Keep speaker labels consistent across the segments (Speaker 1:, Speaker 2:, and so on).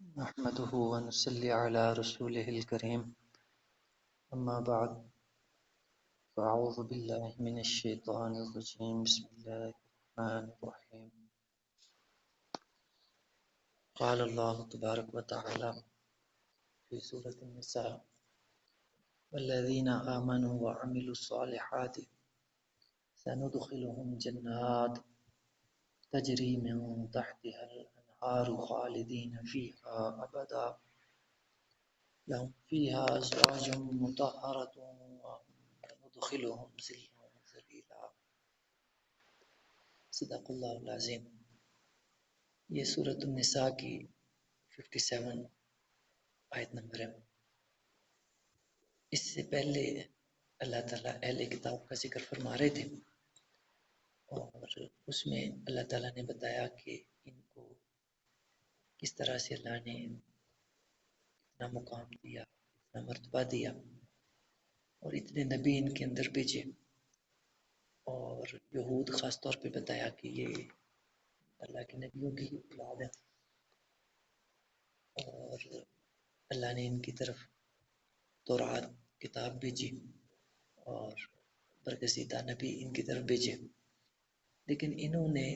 Speaker 1: نحمده ونصلي على رسوله الكريم أما بعد فأعوذ بالله من الشيطان الرجيم بسم الله الرحمن الرحيم قال الله تبارك وتعالى في سورة النساء والذين آمنوا وعملوا الصالحات سندخلهم جنات تجري من تحتها الأنهار خالدين فيها أبدا لهم فيها أزواج مطهرة وندخلهم ظلا ظليلا صدق اللہ العظیم۔ یہ سورۃ النساء کی 57 آیت نمبر ہے۔ اس سے پہلے اللہ تعالیٰ اہل کتاب کا ذکر فرما رہے تھے اور اس میں اللہ تعالیٰ نے بتایا کہ ان کو کس طرح سے اللہ نے اتنا مقام دیا، اتنا مرتبہ دیا اور اتنے نبی ان کے اندر بھیجے، اور یہود خاص طور پہ بتایا کہ یہ اللہ کے نبیوں کی اولاد ہے، اور اللہ نے ان کی طرف تورات کتاب بھیجی اور برگزیدہ نبی ان کی طرف بھیجے، لیکن انہوں نے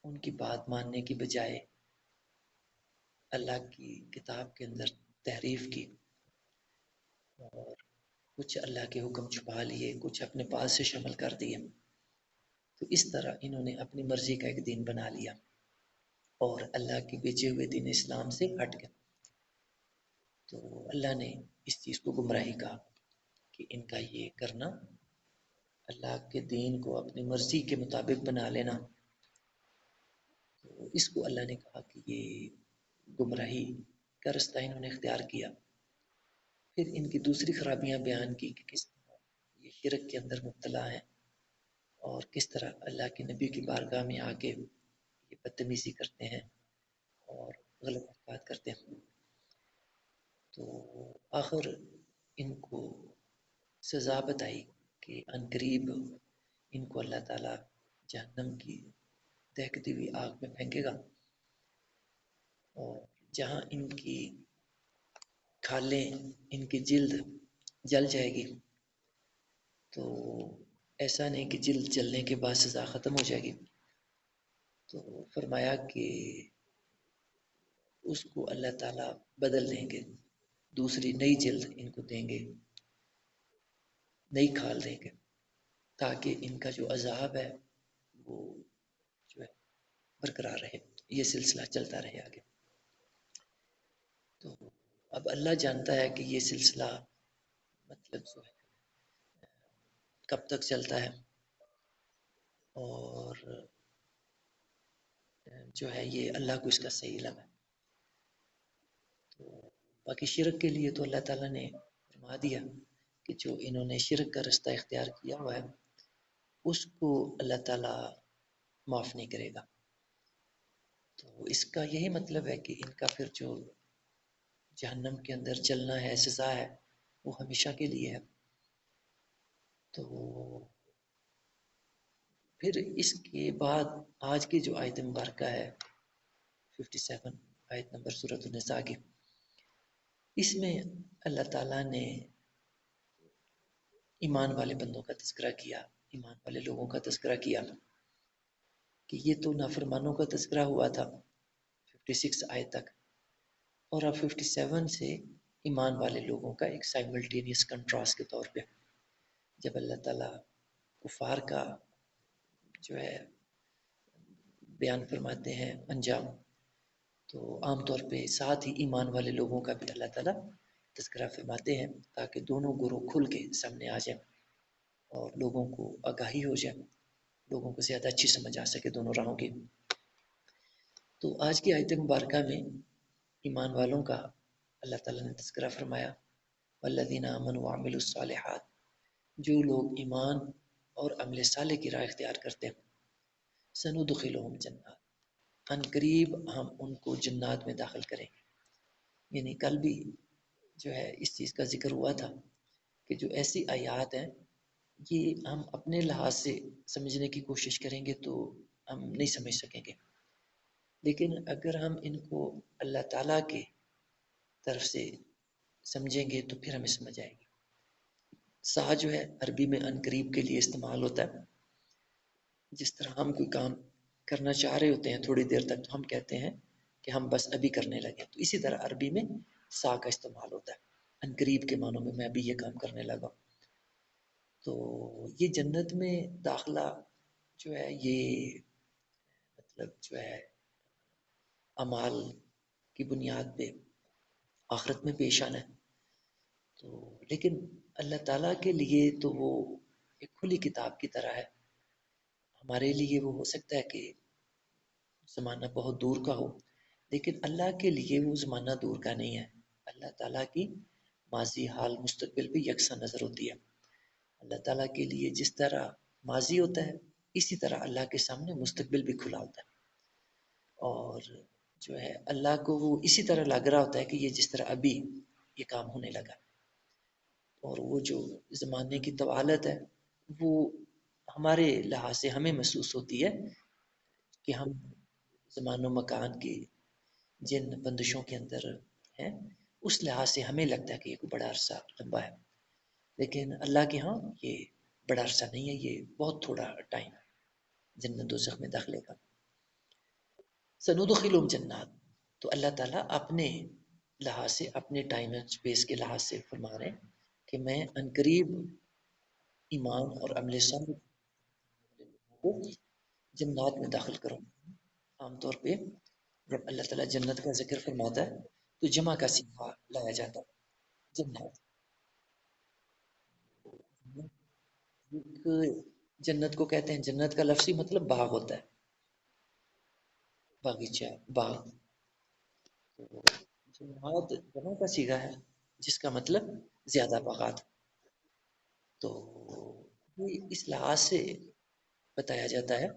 Speaker 1: ان کی بات ماننے کی بجائے اللہ کی کتاب کے اندر تحریف کی اور کچھ اللہ کے حکم چھپا لیے، کچھ اپنے پاس سے شامل کر دیے۔ تو اس طرح انہوں نے اپنی مرضی کا ایک دین بنا لیا اور اللہ کے بھیجے ہوئے دین اسلام سے ہٹ گئے۔ تو اللہ نے اس چیز کو گمراہی کہا کہ ان کا یہ کرنا، اللہ کے دین کو اپنی مرضی کے مطابق بنا لینا، تو اس کو اللہ نے کہا کہ یہ گمراہی کا رستہ انہوں نے اختیار کیا۔ پھر ان کی دوسری خرابیاں بیان کی کہ کس طرح یہ شرک کے اندر مبتلا ہیں اور کس طرح اللہ کے نبی کی بارگاہ میں آ کے یہ بدتمیزی کرتے ہیں اور غلط حرکات کرتے ہیں۔ تو آخر ان کو سزا بتائی کہ عنقریب ان کو اللہ تعالیٰ جہنم کی دہکتی ہوئی آگ میں پھینکے گا، اور جہاں ان کی کھالیں، ان کی جلد جل جائے گی، تو ایسا نہیں کہ جلد جلنے کے بعد سزا ختم ہو جائے گی، تو فرمایا کہ اس کو اللہ تعالیٰ بدل دیں گے، دوسری نئی جلد ان کو دیں گے، نئی کھال دیں گے، تاکہ ان کا جو عذاب ہے وہ جو ہے برقرار رہے، یہ سلسلہ چلتا رہے آگے۔ تو اب اللہ جانتا ہے کہ یہ سلسلہ مطلب جو ہے کب تک چلتا ہے، اور جو ہے یہ اللہ کو اس کا صحیح علم ہے۔ تو باقی شرک کے لیے تو اللہ تعالیٰ نے فرما دیا کہ جو انہوں نے شرک کا رستہ اختیار کیا ہوا ہے اس کو اللہ تعالیٰ معاف نہیں کرے گا۔ تو اس کا یہی مطلب ہے کہ ان کا پھر جو جہنم کے اندر چلنا ہے، سزا ہے، وہ ہمیشہ کے لیے ہے۔ تو پھر اس کے بعد آج کی جو آیت مبارکہ ہے 57 آیت نمبر سورۃ النساء کی، اس میں اللہ تعالیٰ نے ایمان والے بندوں کا تذکرہ کیا، ایمان والے لوگوں کا تذکرہ کیا کہ یہ تو نافرمانوں کا تذکرہ ہوا تھا 56 آیت تک، اور اب 57 سے ایمان والے لوگوں کا ایک سائملٹینیس کنٹراسٹ کے طور پہ جب اللہ تعالیٰ کفار کا جو ہے بیان فرماتے ہیں انجام، تو عام طور پہ ساتھ ہی ایمان والے لوگوں کا بھی اللہ تعالیٰ تذکرہ فرماتے ہیں تاکہ دونوں گروہ کھل کے سامنے آ جائیں اور لوگوں کو آگاہی ہو جائے، لوگوں کو زیادہ اچھی سمجھ آ سکے دونوں راہوں کی۔ تو آج کی آیت مبارکہ میں ایمان والوں کا اللہ تعالیٰ نے تذکرہ فرمایا، والذین آمنوا وعملوا الصالحات، جو لوگ ایمان اور عمل صالح کی راہ اختیار کرتے ہیں، سندخلہم جنات، ان قریب ہم ان کو جنات میں داخل کریں گے۔ یعنی کل بھی جو ہے اس چیز کا ذکر ہوا تھا کہ جو ایسی آیات ہیں یہ ہم اپنے لحاظ سے سمجھنے کی کوشش کریں گے تو ہم نہیں سمجھ سکیں گے، لیکن اگر ہم ان کو اللہ تعالیٰ کے طرف سے سمجھیں گے تو پھر ہمیں سمجھ آئے گی. سا جو ہے عربی میں ان قریب کے لیے استعمال ہوتا ہے. جس طرح ہم کوئی کام کرنا چاہ رہے ہوتے ہیں تھوڑی دیر تک، تو ہم کہتے ہیں کہ ہم بس ابھی کرنے لگے. تو اسی طرح عربی میں سا کا استعمال ہوتا ہے ان قریب کے معنوں میں ابھی یہ کام کرنے لگا. تو یہ جنت میں داخلہ جو ہے یہ مطلب جو ہے اعمال کی بنیاد پہ آخرت میں پیش آنا ہے. تو لیکن اللہ تعالیٰ کے لیے تو وہ ایک کھلی کتاب کی طرح ہے. ہمارے لیے وہ ہو سکتا ہے کہ زمانہ بہت دور کا ہو، لیکن اللہ کے لیے وہ زمانہ دور کا نہیں ہے. اللہ تعالیٰ کی ماضی، حال، مستقبل بھی یکساں نظر ہوتی ہے. اللہ تعالیٰ کے لیے جس طرح ماضی ہوتا ہے، اسی طرح اللہ کے سامنے مستقبل بھی کھلا ہوتا ہے. اور جو ہے اللہ کو وہ اسی طرح لگ رہا ہوتا ہے کہ یہ جس طرح ابھی یہ کام ہونے لگا. اور وہ جو زمانے کی طوالت ہے وہ ہمارے لحاظ سے ہمیں محسوس ہوتی ہے کہ ہم زمان و مکان کی جن بندشوں کے اندر ہیں، اس لحاظ سے ہمیں لگتا ہے کہ یہ کوئی بڑا عرصہ لمبا ہے. لیکن اللہ کے ہاں یہ بڑا عرصہ نہیں ہے، یہ بہت تھوڑا ٹائم ہے جنت دوزخ میں داخلے کا. سندخلہم جنات، تو اللہ تعالیٰ اپنے لحاظ سے، اپنے ٹائم اینڈ اسپیس کے لحاظ سے فرما رہے ہیں کہ میں عنقریب ایمان اور عمل صالح کو جنات میں داخل کروں. عام طور پہ جب اللہ تعالیٰ جنت کا ذکر فرماتا ہے تو جمع کا صیغہ لایا جاتا ہے. جنات ایک جنت کو کہتے ہیں، جنت کا لفظی مطلب باغ ہوتا ہے، باغیچہ، باغ. تو جنات جمع کا صیغہ ہے جس کا مطلب زیادہ باغات. تو یہ اس لحاظ سے بتایا جاتا ہے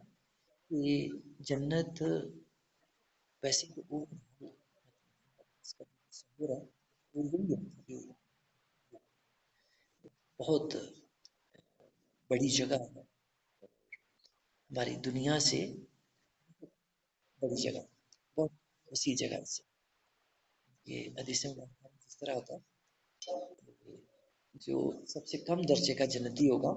Speaker 1: کہ جنت ویسے تو وہ اس کا تصور ہے وہ یہی ہے کہ بہت بڑی جگہ ہے، ہماری دنیا سے بڑی جگہ، بہت وسیع جگہ سے. یہ حدیث میں جس طرح ہوتا ہے جو سب سے کم درجے کا جنتی ہوگا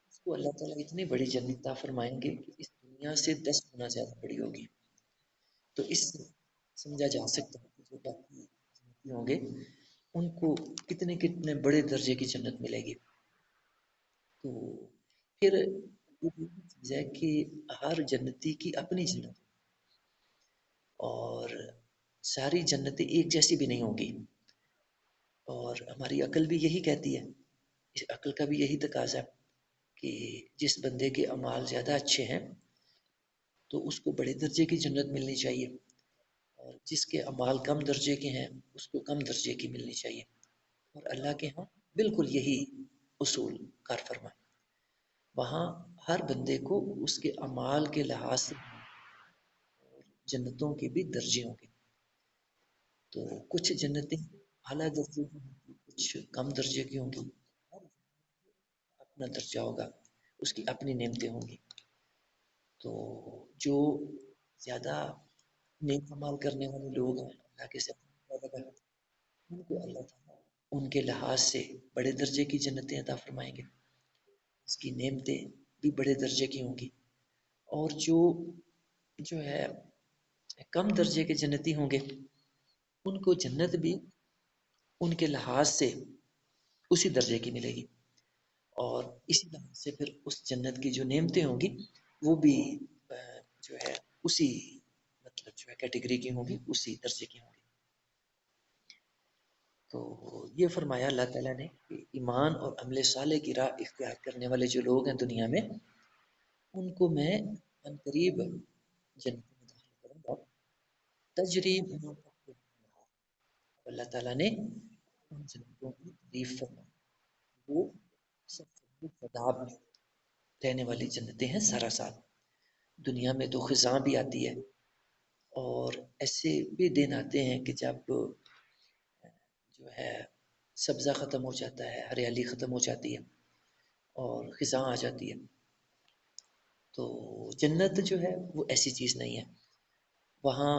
Speaker 1: اس کو اللہ تعالیٰ اتنی بڑی جنت عطا فرمائیں گے کہ اس دنیا سے 10 گنا زیادہ بڑی ہوگی. تو اس سے سمجھا جا سکتا ہے کہ جو باقی جنتی ہوں گے ان کو کتنے کتنے بڑے درجے کی جنت ملے گی. تو پھر یہ چیز ہے کہ ہر جنتی کی اپنی جنت، اور ساری جنتیں ایک جیسی بھی نہیں ہوں گی. اور ہماری عقل بھی یہی کہتی ہے، اس عقل کا بھی یہی تقاضا ہے کہ جس بندے کے اعمال زیادہ اچھے ہیں تو اس کو بڑے درجے کی جنت ملنی چاہیے، اور جس کے اعمال کم درجے کے ہیں اس کو کم درجے کی ملنی چاہیے. اور اللہ کے ہاں بالکل یہی اصول کار فرما. وہاں ہر بندے کو اس کے اعمال کے لحاظ سے جنتوں کے بھی درجے ہوں گے. تو کچھ جنتیں اعلیٰ درجے کی ہوں گی، کچھ کم درجے کی ہوں گی. ہر اپنا درجہ ہوگا، اس کی اپنی نعمتیں ہوں گی. تو جو زیادہ نیک عمل کرنے والے لوگ ہیں، اللہ کے ساتھ وعدہ کرتے ہیں، ان کو اللہ تعالیٰ ان کے لحاظ سے بڑے درجے کی جنتیں عطا فرمائیں گے، اس کی نعمتیں بھی بڑے درجے کی ہوں گی. اور جو جو ہے کم درجے کے جنتی ہوں گے ان کو جنت بھی ان کے لحاظ سے اسی درجے کی ملے گی. اور اسی طرح سے پھر اس جنت کی جو نعمتیں ہوں گی وہ بھی جو ہے اسی مطلب جو ہے کیٹیگری کی ہوں گی، اسی درجے کی ہوں گی. تو یہ فرمایا اللہ تعالیٰ نے کہ ایمان اور عمل صالح کی راہ اختیار کرنے والے جو لوگ ہیں دنیا میں ان کو میں عنقریب جنت میں داخل کروں گا. تجریب اللہ تعالیٰ نے ان جنتوں کی تعریف فرمائی. وہ سب سے شاداب رہنے والی جنتیں ہیں سارا سال. دنیا میں تو خزاں بھی آتی ہے اور ایسے بھی دن آتے ہیں کہ جب جو ہے سبزہ ختم ہو جاتا ہے، ہریالی ختم ہو جاتی ہے اور خزاں آ جاتی ہے. تو جنت جو ہے وہ ایسی چیز نہیں ہے. وہاں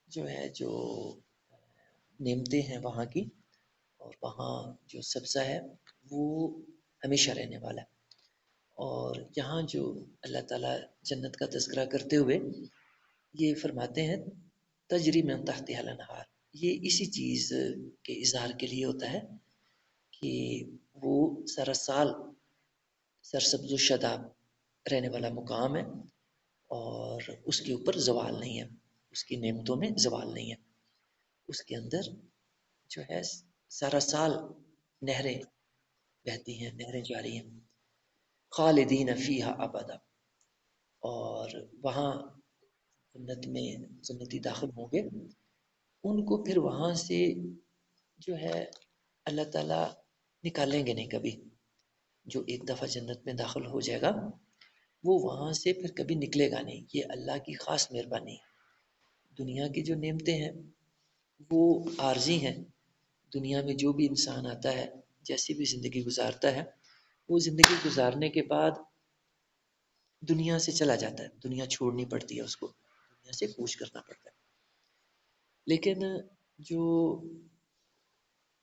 Speaker 1: جو نعمتیں ہیں وہاں کی، اور وہاں جو سبزہ ہے وہ ہمیشہ رہنے والا ہے. اور یہاں جو اللہ تعالیٰ جنت کا تذکرہ کرتے ہوئے یہ فرماتے ہیں تجری من تحتها الانہار، یہ اسی چیز کے اظہار کے لیے ہوتا ہے کہ وہ سارا سال سرسبز و شاداب رہنے والا مقام ہے، اور اس کے اوپر زوال نہیں ہے، اس کی نعمتوں میں زوال نہیں ہے. اس کے اندر جو ہے سارا سال نہریں بہتی ہیں، نہریں جاری ہیں. خالدین فیہا ابدا، اور وہاں جنت میں جنتی داخل ہوں گے، ان کو پھر وہاں سے جو ہے اللہ تعالیٰ نکالیں گے نہیں کبھی. جو ایک دفعہ جنت میں داخل ہو جائے گا وہ وہاں سے پھر کبھی نکلے گا نہیں. یہ اللہ کی خاص مہربانی ہے. دنیا کی جو نعمتیں ہیں وہ عارضی ہیں. دنیا میں جو بھی انسان آتا ہے، جیسی بھی زندگی گزارتا ہے، وہ زندگی گزارنے کے بعد دنیا سے چلا جاتا ہے، دنیا چھوڑنی پڑتی ہے اس کو، دنیا سے کوچ کرنا پڑتا ہے. لیکن جو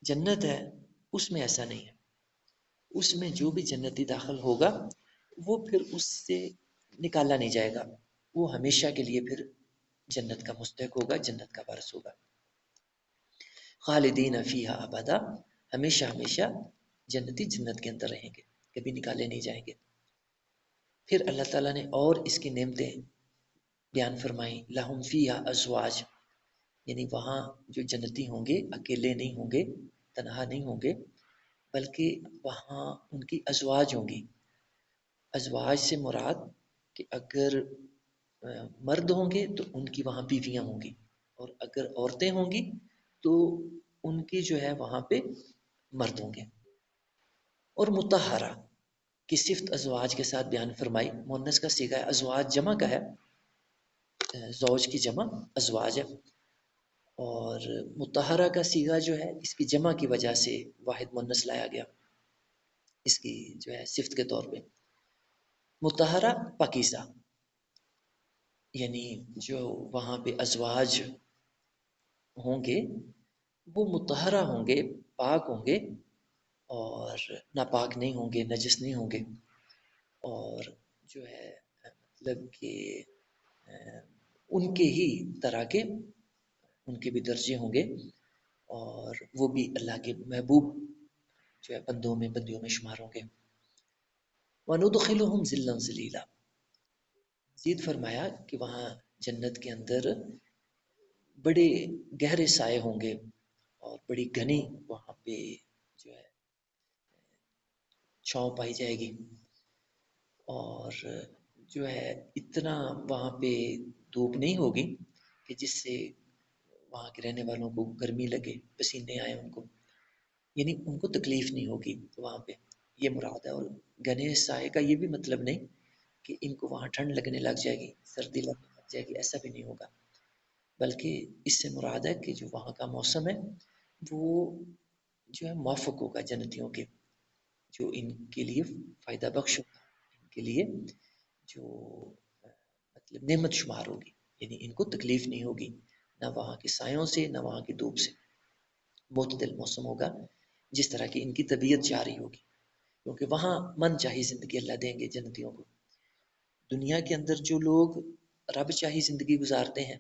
Speaker 1: جنت ہے اس میں ایسا نہیں ہے. اس میں جو بھی جنتی داخل ہوگا وہ پھر اس سے نکالا نہیں جائے گا، وہ ہمیشہ کے لیے پھر جنت کا مستحق ہوگا، جنت کا وارث ہوگا. خالدین فیہا ابدا، ہمیشہ ہمیشہ جنتی جنت کے اندر رہیں گے، کبھی نکالے نہیں جائیں گے. پھر اللہ تعالیٰ نے اور اس کی نعمتیں بیان فرمائیں. لہم فیہا ازواج، یعنی وہاں جو جنتی ہوں گے اکیلے نہیں ہوں گے، تنہا نہیں ہوں گے، بلکہ وہاں ان کی ازواج ہوں گی. ازواج سے مراد کہ اگر مرد ہوں گے تو ان کی وہاں بیویاں ہوں گی، اور اگر عورتیں ہوں گی تو ان کی جو ہے وہاں پہ مرد ہوں گے. اور مطہرہ کی صفت ازواج کے ساتھ بیان فرمائی. مؤنث کا صیغہ ہے، ازواج جمع کا ہے، زوج کی جمع ازواج ہے. اور مطہرہ کا صیغہ جو ہے اس کی جمع کی وجہ سے واحد مؤنث لایا گیا اس کی جو ہے صفت کے طور پہ. مطہرہ پاکیزہ، یعنی جو وہاں پہ ازواج ہوں گے وہ مطہرہ ہوں گے، پاک ہوں گے، اور ناپاک نہیں ہوں گے، نجس نہیں ہوں گے. اور جو ہے مطلب کہ ان کے ہی طرح کے ان کے بھی درجے ہوں گے، اور وہ بھی اللہ کے محبوب جو ہے بندیوں میں شمار ہوں گے. وَنُدْخِلُهُمْ ظِلًّا ظِلِيلًا، مزید فرمایا کہ وہاں جنت کے اندر بڑے گہرے سائے ہوں گے، اور بڑی گھنی وہاں پہ جو ہے چھاؤں پائی جائے گی. اور جو ہے اتنا وہاں پہ دھوپ نہیں ہوگی کہ جس سے وہاں کے رہنے والوں کو گرمی لگے، پسینے آئے ان کو، یعنی ان کو تکلیف نہیں ہوگی وہاں پہ، یہ مراد ہے. اور گھنے سائے کا یہ بھی مطلب نہیں کہ ان کو وہاں ٹھنڈ لگنے لگ جائے گی، سردی لگنے لگ جائے گی، ایسا بھی نہیں ہوگا. بلکہ اس سے مراد ہے کہ جو وہاں کا موسم ہے وہ جو ہے موافق ہوگا جنتیوں کے، جو ان کے لیے فائدہ بخش ہوگا، ان کے لیے جو مطلب نعمت شمار ہوگی. یعنی ان کو تکلیف نہیں ہوگی، نہ وہاں کے سایوں سے نہ وہاں کی دھوپ سے. معتدل موسم ہوگا جس طرح کی ان کی طبیعت جاری ہوگی، کیونکہ وہاں من چاہی زندگی اللہ دیں گے جنتیوں کو. دنیا کے اندر جو لوگ رب چاہی زندگی گزارتے ہیں،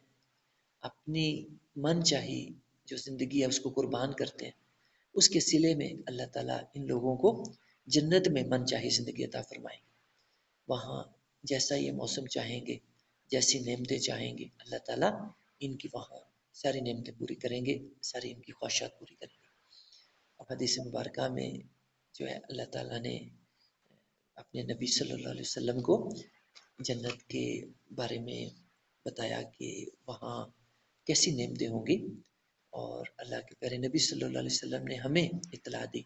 Speaker 1: اپنی من چاہی جو زندگی ہے اس کو قربان کرتے ہیں، اس کے صلے میں اللہ تعالیٰ ان لوگوں کو جنت میں من چاہی زندگی عطا فرمائیں گے. وہاں جیسا یہ موسم چاہیں گے، جیسی نعمتیں چاہیں گے، اللہ تعالیٰ ان کی وہاں ساری نعمتیں پوری کریں گے، ساری ان کی خواہشات پوری کریں گے. اب حدیث مبارکہ میں جو ہے اللہ تعالیٰ نے اپنے نبی صلی اللہ علیہ وسلم کو جنت کے بارے میں بتایا کہ وہاں کیسی نعمتیں ہوں گی. اور اللہ کے پیارے نبی صلی اللہ علیہ وسلم نے ہمیں اطلاع دی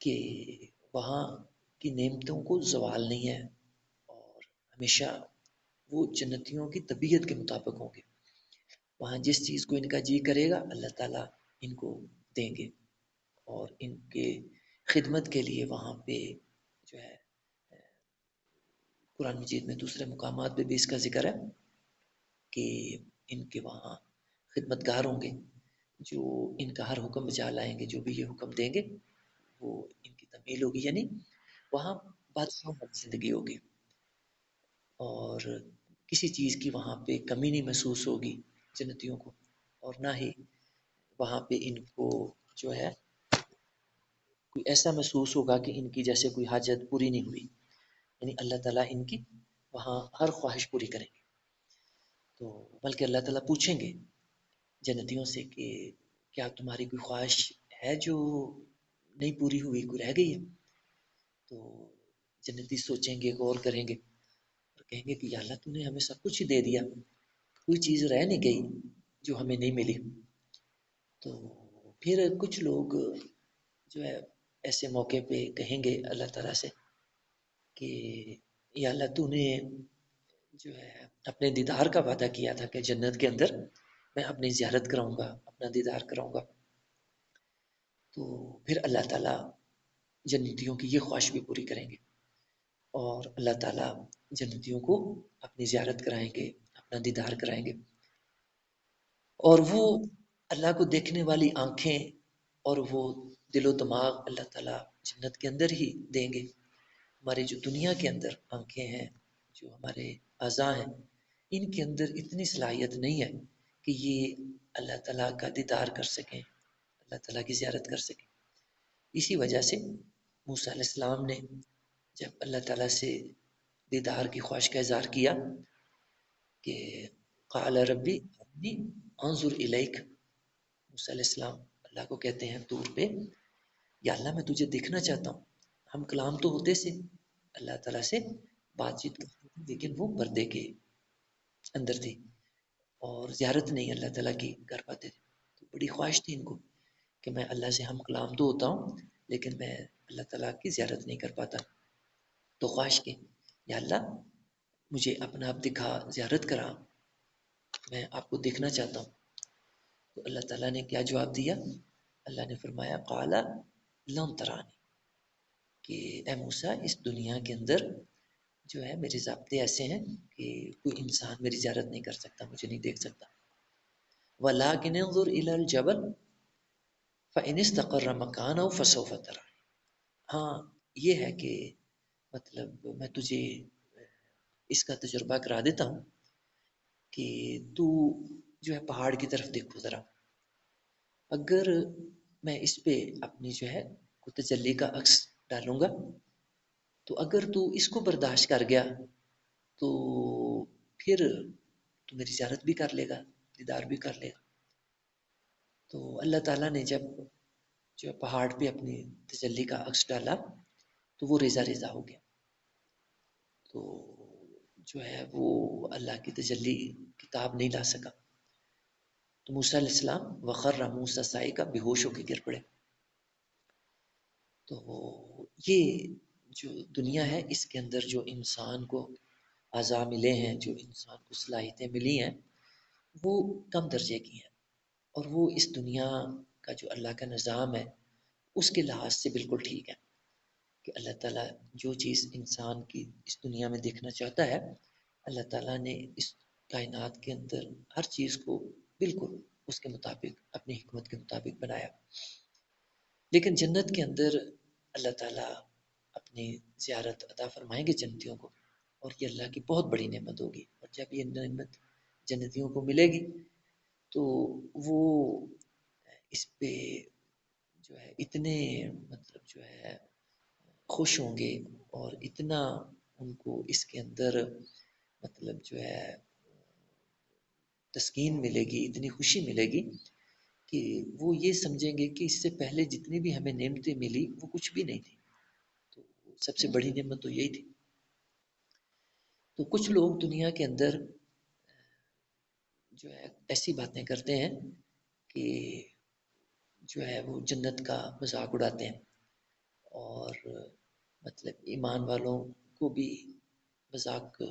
Speaker 1: کہ وہاں کی نعمتوں کو زوال نہیں ہے، اور ہمیشہ وہ جنتیوں کی طبیعت کے مطابق ہوں گے. وہاں جس چیز کو ان کا جی کرے گا اللہ تعالیٰ ان کو دیں گے. اور ان کے خدمت کے لیے وہاں پہ جو ہے قرآن مجید میں دوسرے مقامات پہ بھی اس کا ذکر ہے کہ ان کے وہاں خدمتگار ہوں گے جو ان کا ہر حکم بجا لائیں گے، جو بھی یہ حکم دیں گے وہ ان کی تمیل ہوگی، یعنی وہاں بادشاہوں والی زندگی ہوگی، اور کسی چیز کی وہاں پہ کمی نہیں محسوس ہوگی جنتیوں کو، اور نہ ہی وہاں پہ ان کو جو ہے کوئی ایسا محسوس ہوگا کہ ان کی جیسے کوئی حاجت پوری نہیں ہوئی، یعنی اللہ تعالیٰ ان کی وہاں ہر خواہش پوری کریں گے۔ تو بلکہ اللہ تعالیٰ پوچھیں گے جنتیوں سے کہ کیا تمہاری کوئی خواہش ہے جو نہیں پوری ہوئی، کوئی رہ گئی ہے؟ تو جنتی سوچیں گے، غور کریں گے اور کہیں گے کہ یا اللہ تو نے ہمیں سب کچھ ہی دے دیا، کوئی چیز رہ نہیں گئی جو ہمیں نہیں ملی۔ تو پھر کچھ لوگ جو ہے ایسے موقع پہ کہیں گے اللہ تعالیٰ سے کہ یا اللہ تو نے جو ہے اپنے دیدار کا وعدہ کیا تھا کہ جنت کے اندر میں اپنی زیارت کراؤں گا، اپنا دیدار کراؤں گا۔ تو پھر اللہ تعالیٰ جنتیوں کی یہ خواہش بھی پوری کریں گے، اور اللہ تعالیٰ جنتیوں کو اپنی زیارت کرائیں گے، اپنا دیدار کرائیں گے، اور وہ اللہ کو دیکھنے والی آنکھیں اور وہ دل و دماغ اللہ تعالیٰ جنت کے اندر ہی دیں گے۔ ہمارے جو دنیا کے اندر آنکھیں ہیں، جو ہمارے اعضاء ہیں، ان کے اندر اتنی صلاحیت نہیں ہے کہ یہ اللہ تعالیٰ کا دیدار کر سکیں، اللہ تعالیٰ کی زیارت کر سکیں۔ اسی وجہ سے موسیٰ علیہ السلام نے جب اللہ تعالیٰ سے دیدار کی خواہش کا اظہار کیا کہ قال ربی انی انظر الیک، موسیٰ علیہ السلام اللہ کو کہتے ہیں طور پہ، یا اللہ میں تجھے دیکھنا چاہتا ہوں۔ ہم کلام تو ہوتے سے اللہ تعالیٰ سے بات چیت کرتے تھے، لیکن وہ پردے کے اندر تھی اور زیارت نہیں اللہ تعالیٰ کی کر پاتے تھے۔ تو بڑی خواہش تھی ان کو کہ میں اللہ سے ہم کلام تو ہوتا ہوں لیکن میں اللہ تعالیٰ کی زیارت نہیں کر پاتا۔ تو خواہش کی یا اللہ مجھے اپنا آپ دکھا، زیارت کرا، میں آپ کو دیکھنا چاہتا ہوں۔ تو اللہ تعالیٰ نے کیا جواب دیا؟ اللہ نے فرمایا قال لن ترانی، کہ اے موسیٰ اس دنیا کے اندر جو ہے میرے ضابطے ایسے ہیں کہ کوئی انسان میری زیارت نہیں کر سکتا، مجھے نہیں دیکھ سکتا۔ وَلَٰكِنِ انظُرْ إِلَى الْجَبَلِ فَإِنِ اسْتَقَرَّ مَكَانَهُ فَسَوْفَ تَرَانِی۔ ہاں یہ ہے کہ مطلب میں تجھے اس کا تجربہ کرا دیتا ہوں کہ تو جو ہے پہاڑ کی طرف دیکھو ذرا، اگر میں اس پہ اپنی جو ہے کوئی تجلی کا عکس ڈالوں گا تو اگر تو اس کو برداشت کر گیا تو پھر تو میری زیارت بھی کر لے گا، دیدار بھی کر لے گا۔ تو اللہ تعالیٰ نے جب جو پہاڑ پہ اپنی تجلی کا عکس ڈالا تو وہ ریزہ ریزہ ہو گیا، تو جو ہے وہ اللہ کی تجلی کتاب نہیں لا سکا۔ تو موسیٰ علیہ السلام وخر موسیٰ صاعقہ بے ہوش ہو کے گر پڑے۔ تو یہ جو دنیا ہے اس کے اندر جو انسان کو اعضاء ملے ہیں، جو انسان کو صلاحیتیں ملی ہیں، وہ کم درجے کی ہیں، اور وہ اس دنیا کا جو اللہ کا نظام ہے اس کے لحاظ سے بالکل ٹھیک ہے کہ اللہ تعالیٰ جو چیز انسان کی اس دنیا میں دیکھنا چاہتا ہے، اللہ تعالیٰ نے اس کائنات کے اندر ہر چیز کو بالکل اس کے مطابق اپنی حکمت کے مطابق بنایا۔ لیکن جنت کے اندر اللہ تعالیٰ اپنی زیارت عطا فرمائیں گے جنتیوں کو، اور یہ اللہ کی بہت بڑی نعمت ہوگی، اور جب یہ نعمت جنتیوں کو ملے گی تو وہ اس پہ جو ہے اتنے مطلب جو ہے خوش ہوں گے، اور اتنا ان کو اس کے اندر مطلب جو ہے تسکین ملے گی، اتنی خوشی ملے گی کہ وہ یہ سمجھیں گے کہ اس سے پہلے جتنی بھی ہمیں نعمتیں ملی وہ کچھ بھی نہیں تھی، تو سب سے بڑی نعمت تو یہی تھی۔ تو کچھ لوگ دنیا کے اندر جو ہے ایسی باتیں کرتے ہیں کہ جو ہے وہ جنت کا مذاق اڑاتے ہیں، اور مطلب ایمان والوں کو بھی مذاق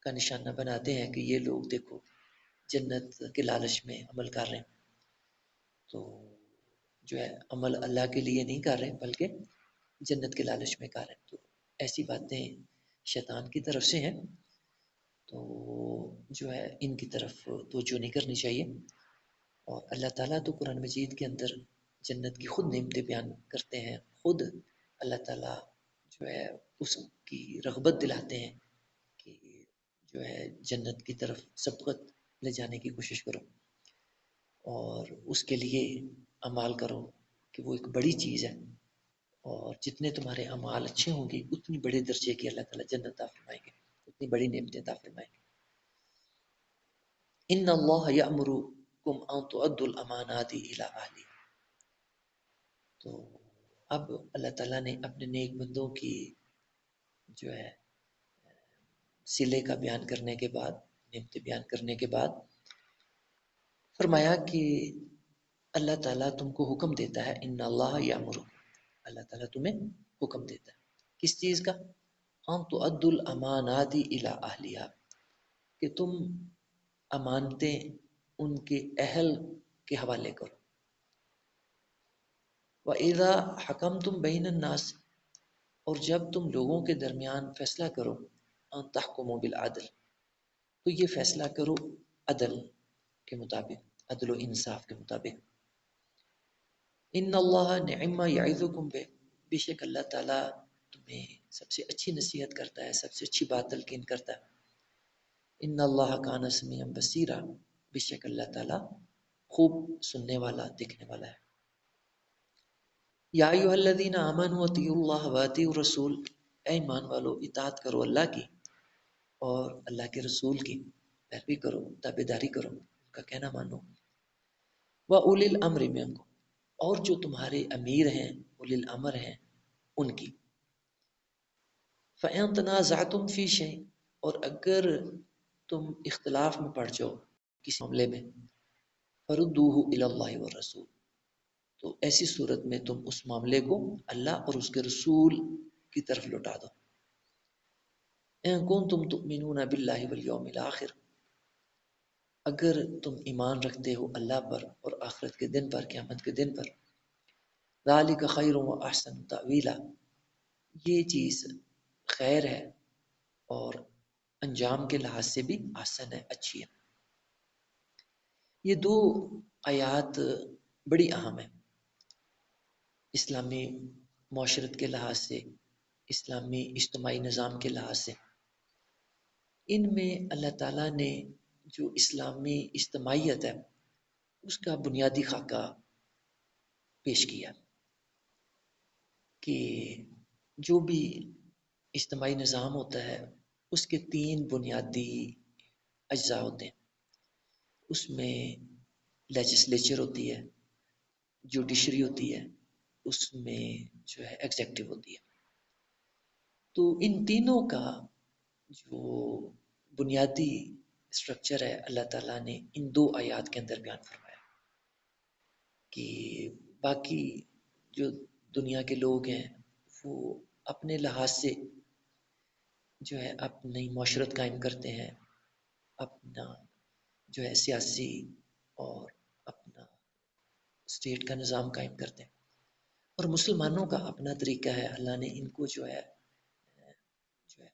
Speaker 1: کا نشانہ بناتے ہیں کہ یہ لوگ دیکھو جنت کے لالچ میں عمل کر رہے ہیں، تو جو ہے عمل اللہ کے لیے نہیں کر رہے بلکہ جنت کے لالچ میں کر رہے ہیں۔ تو ایسی باتیں شیطان کی طرف سے ہیں۔ تو جو ہے ان کی طرف توجہ نہیں کرنی چاہیے. اور اللہ تعالیٰ تو قرآن مجید کے اندر جنت کی خود نعمتیں بیان کرتے ہیں. خود اللہ تعالیٰ جو ہے اس کی رغبت دلاتے ہیں کہ جو ہے جنت کی طرف سبقت لے جانے کی کوشش کرو اور اس کے لیے اعمال کرو کہ وہ ایک بڑی چیز ہے. اور جتنے تمہارے اعمال اچھے ہوں گے اتنی بڑے درجے کی اللہ تعالیٰ جنت عطا فرمائیں گے، اتنی بڑی نعمتیں عطا فرمائیں گے. ان اللہ یأمرکم ان تؤدوا الامانات الی اہلها. تو اب اللہ تعالیٰ نے اپنے نیک بندوں کی جو ہے صلے کا بیان کرنے کے بعد، نعمتیں بیان کرنے کے بعد فرمایا کہ اللہ تعالیٰ تم کو حکم دیتا ہے. ان اللہ یأمرکم، اللہ تعالیٰ تمہیں حکم دیتا ہے کس چیز کا؟ ان تؤدوا الامانات الی اہلها، کہ تم امانتیں ان کے اہل کے حوالے کرو. وَإِذَا حَكَمْتُمْ بَيْنَ النَّاسِ، اور جب تم لوگوں کے درمیان فیصلہ کرو، ان تحکموا بالعدل، تو یہ فیصلہ کرو عدل کے مطابق، عدل و انصاف کے مطابق. ان اللہ نعم ما یعظکم بہ، بے شک اللہ تعالیٰ تمہیں سب سے اچھی نصیحت کرتا ہے، سب سے اچھی بات تلقین کرتا ہے. ان اللہ کان سمیعا بصیرا، بے شک اللہ تعالیٰ خوب سننے والا، دیکھنے والا ہے. یا ایھا الذین آمنوا اطیعوا اللہ واطیعوا الرسول، اے ایمان والو اطاعت کرو اللہ کی اور اللہ کے رسول کی پیروی کرو، تابعداری کرو، ان کا کہنا مانو. وَأُولِي الْأَمْرِ مِنکم، اور جو تمہارے امیر ہیں، اولی الامر ہیں، ان کی. فَإِن تَنَازَعْتُمْ فِي شَيْءٍ، اور اگر تم اختلاف میں پڑ جاؤ کسی معاملے میں، فَرُدُّوهُ إِلَى اللَّهِ وَالرَّسُولِ، تو ایسی صورت میں تم اس معاملے کو اللہ اور اس کے رسول کی طرف لوٹا دو. اِن كُنتُمْ تُؤْمِنُونَ بِاللَّهِ وَالْيَوْمِ الْآخِرِ، اگر تم ایمان رکھتے ہو اللہ پر اور آخرت کے دن پر، قیامت کے دن پر. ذَلِكَ خَيْرٌ وَأَحْسَنُ تَأْوِيلًا، یہ چیز خیر ہے اور انجام کے لحاظ سے بھی آسن ہے، اچھی ہے. یہ دو آیات بڑی اہم ہیں اسلامی معاشرت کے لحاظ سے، اسلامی اجتماعی نظام کے لحاظ سے. ان میں اللہ تعالیٰ نے جو اسلامی اجتماعیت ہے اس کا بنیادی خاکہ پیش کیا کہ جو بھی اجتماعی نظام ہوتا ہے اس کے تین بنیادی اجزاء ہوتے ہیں. اس میں لیجسلیچر ہوتی ہے، جوڈیشری ہوتی ہے، اس میں جو ہے ایگزیکٹو ہوتی ہے. تو ان تینوں کا جو بنیادی اسٹرکچر ہے اللہ تعالیٰ نے ان دو آیات کے اندر بیان فرمایا کہ باقی جو دنیا کے لوگ ہیں وہ اپنے لحاظ سے جو ہے اپنی معاشرت قائم کرتے ہیں، اپنا جو ہے سیاسی اور اپنا اسٹیٹ کا نظام قائم کرتے ہیں. اور مسلمانوں کا اپنا طریقہ ہے، اللہ نے ان کو جو ہے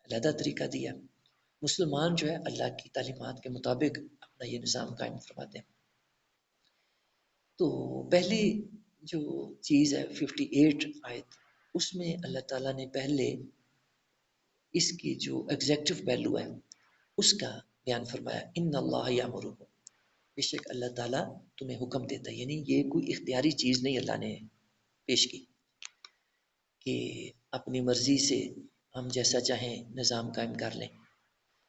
Speaker 1: علیحدہ طریقہ دیا. مسلمان جو ہے اللہ کی تعلیمات کے مطابق اپنا یہ نظام قائم فرماتے ہیں. تو پہلی جو چیز ہے 58 آیت، اس میں اللہ تعالیٰ نے پہلے اس کی جو ایگزیکٹو پہلو ہے اس کا بیان فرمایا. ان اللہ یامرکم، بے شک اللہ تعالیٰ تمہیں حکم دیتا ہے. یعنی یہ کوئی اختیاری چیز نہیں اللہ نے پیش کی کہ اپنی مرضی سے ہم جیسا چاہیں نظام قائم کر لیں،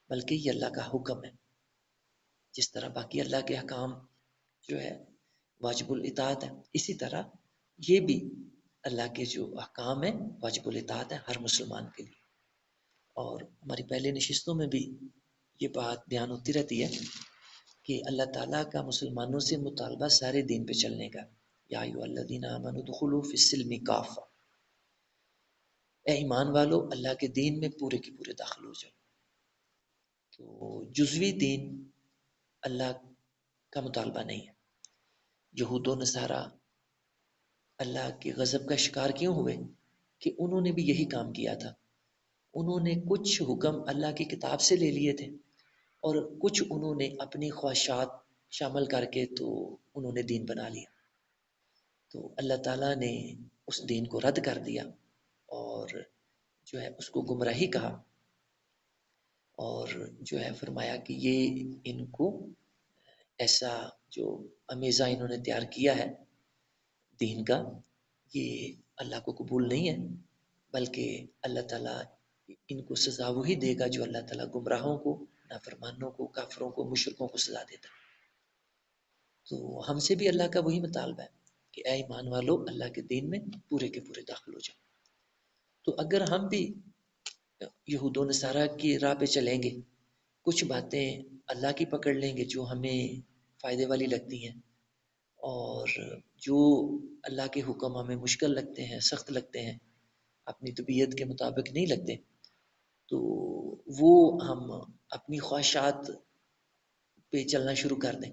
Speaker 1: بلکہ یہ اللہ کا حکم ہے. جس طرح باقی اللہ کے حکام جو ہے واجب الاطاعت ہے، اسی طرح یہ بھی اللہ کے جو احکام ہیں واجب الاطاعت ہے ہر مسلمان کے لیے. اور ہماری پہلے نشستوں میں بھی یہ بات بیان ہوتی رہتی ہے کہ اللہ تعالیٰ کا مسلمانوں سے مطالبہ سارے دین پہ چلنے کا. یا ایھا الذین آمنوا ادخلوا فی السلم کافہ، اے ایمان والو اللہ کے دین میں پورے کے پورے داخل ہو جاؤ. تو جزوی دین اللہ کا مطالبہ نہیں ہے. یہود و نصارہ اللہ کے غضب کا شکار کیوں ہوئے؟ کہ انہوں نے بھی یہی کام کیا تھا. انہوں نے کچھ حکم اللہ کی کتاب سے لے لیے تھے اور کچھ انہوں نے اپنی خواہشات شامل کر کے تو انہوں نے دین بنا لیا. تو اللہ تعالیٰ نے اس دین کو رد کر دیا اور جو ہے اس کو گمراہی کہا، اور جو ہے فرمایا کہ یہ ان کو ایسا جو امیزہ انہوں نے تیار کیا ہے دین کا، یہ اللہ کو قبول نہیں ہے، بلکہ اللہ تعالیٰ ان کو سزا وہی دے گا جو اللہ تعالیٰ گمراہوں کو، نافرمانوں کو، کافروں کو، مشرکوں کو سزا دیتا ہے. تو ہم سے بھی اللہ کا وہی مطالبہ ہے کہ اے ایمان والو، اللہ کے دین میں پورے کے پورے داخل ہو جاؤ. تو اگر ہم بھی یہود و نصارہ کی راہ پہ چلیں گے، کچھ باتیں اللہ کی پکڑ لیں گے جو ہمیں فائدے والی لگتی ہیں، اور جو اللہ کے حکم ہمیں مشکل لگتے ہیں، سخت لگتے ہیں، اپنی طبیعت کے مطابق نہیں لگتے، تو وہ ہم اپنی خواہشات پہ چلنا شروع کر دیں.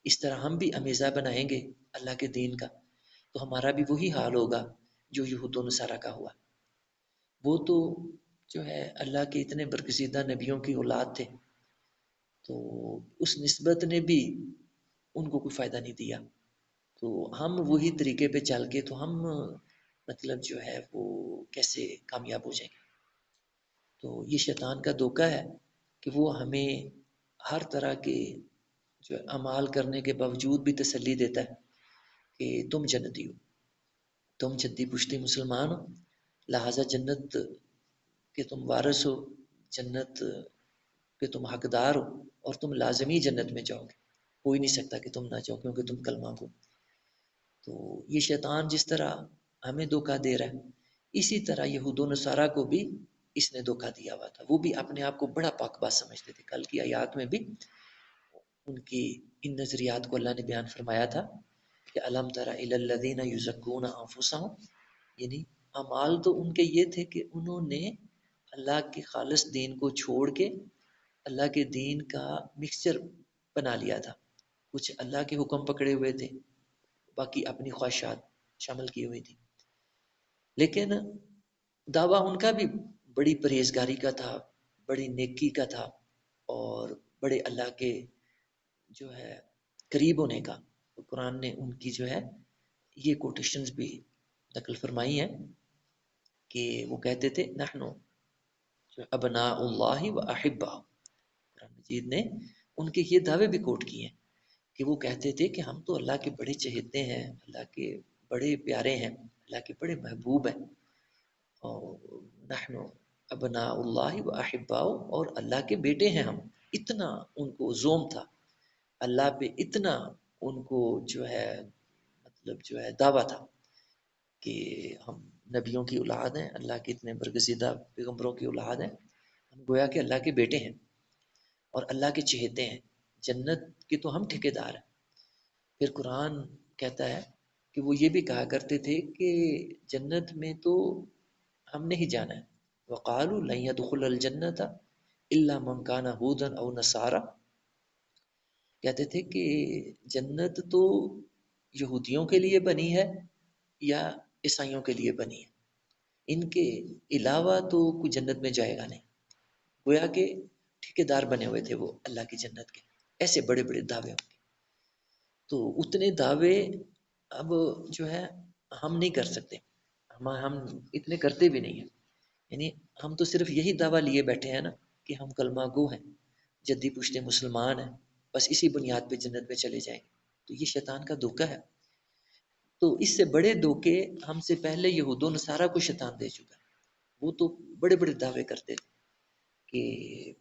Speaker 1: اس طرح ہم بھی امیزہ بنائیں گے اللہ کے دین کا، تو ہمارا بھی وہی حال ہوگا جو یہود و نصارہ کا ہوا. وہ تو جو ہے اللہ کے اتنے برگزیدہ نبیوں کی اولاد تھے، تو اس نسبت نے بھی ان کو کوئی فائدہ نہیں دیا. تو ہم وہی طریقے پہ چل کے تو ہم مطلب جو ہے وہ کیسے کامیاب ہو جائیں گے. تو یہ شیطان کا دھوکہ ہے کہ وہ ہمیں ہر طرح کے جو اعمال کرنے کے باوجود بھی تسلی دیتا ہے کہ تم جنتی ہو، تم جدی پشتی مسلمان ہو، لہٰذا جنت کہ تم وارث ہو، جنت کہ تم حقدار ہو، اور تم لازمی جنت میں جاؤ گے، ہو ہی نہیں سکتا کہ تم نہ جاؤ کیونکہ تم کلمہ گو. تو یہ شیطان جس طرح ہمیں دھوکہ دے رہا ہے، اسی طرح یہود و نصارہ کو بھی اس نے دھوکہ دیا ہوا تھا. وہ بھی اپنے آپ کو بڑا پاک باز سمجھتے تھے. کل کی آیات میں بھی ان کی ان نظریات کو اللہ نے بیان فرمایا تھا کہ الم تر الی الذین یزکون انفسہم، یعنی اعمال تو ان کے یہ تھے کہ انہوں نے اللہ کے خالص دین کو چھوڑ کے اللہ کے دین کا مکسچر بنا لیا تھا. کچھ اللہ کے حکم پکڑے ہوئے تھے، باقی اپنی خواہشات شامل کی ہوئی تھی. لیکن دعویٰ ان کا بھی بڑی پرہیزگاری کا تھا، بڑی نیکی کا تھا، اور بڑے اللہ کے جو ہے قریب ہونے کا. تو قرآن نے ان کی جو ہے یہ کوٹیشنز بھی نقل فرمائی ہیں کہ وہ کہتے تھے نحنو ابناء اللہ و احبہ. قرآن مجید نے ان کے یہ دعوے بھی کوٹ کیے ہیں کہ وہ کہتے تھے کہ ہم تو اللہ کے بڑے چہیتے ہیں، اللہ کے بڑے پیارے ہیں، اللہ کے بڑے محبوب ہیں، اور نحن ابناء اللہ و احباء، اور اللہ کے بیٹے ہیں ہم. اتنا ان کو زوم تھا اللہ پہ، اتنا ان کو جو ہے مطلب جو ہے دعویٰ تھا کہ ہم نبیوں کی اولاد ہیں، اللہ کے اتنے برگزیدہ پیغمبروں کی اولاد ہیں، ہم گویا کہ اللہ کے بیٹے ہیں اور اللہ کے چہیتے ہیں، جنت کے تو ہم ٹھیکیدار ہیں. پھر قرآن کہتا ہے کہ وہ یہ بھی کہا کرتے تھے کہ جنت میں تو ہم نے ہی جانا ہے. وقالوا لن يدخل الجنة الا من كان هودا او نصارى، کہتے تھے کہ جنت تو یہودیوں کے لیے بنی ہے یا عیسائیوں کے لیے بنی ہے، ان کے علاوہ تو کوئی جنت میں جائے گا نہیں. گویا کہ ٹھیکیدار بنے ہوئے تھے وہ اللہ کی جنت کے. ایسے بڑے بڑے دعوے ہوں گے. تو اتنے دعوے اب جو ہے ہم نہیں کر سکتے، ہم اتنے کرتے بھی نہیں ہیں. یعنی ہم تو صرف یہی دعویٰ لیے بیٹھے ہیں نا کہ ہم کلمہ گو ہیں، جدی پشتے مسلمان ہیں، بس اسی بنیاد پہ جنت میں چلے جائیں گے. تو یہ شیطان کا دھوکہ ہے. تو اس سے بڑے دھوکے ہم سے پہلے یہود و نصارہ کو شیطان دے چکا ہے. وہ تو بڑے بڑے دعوے کرتے تھے کہ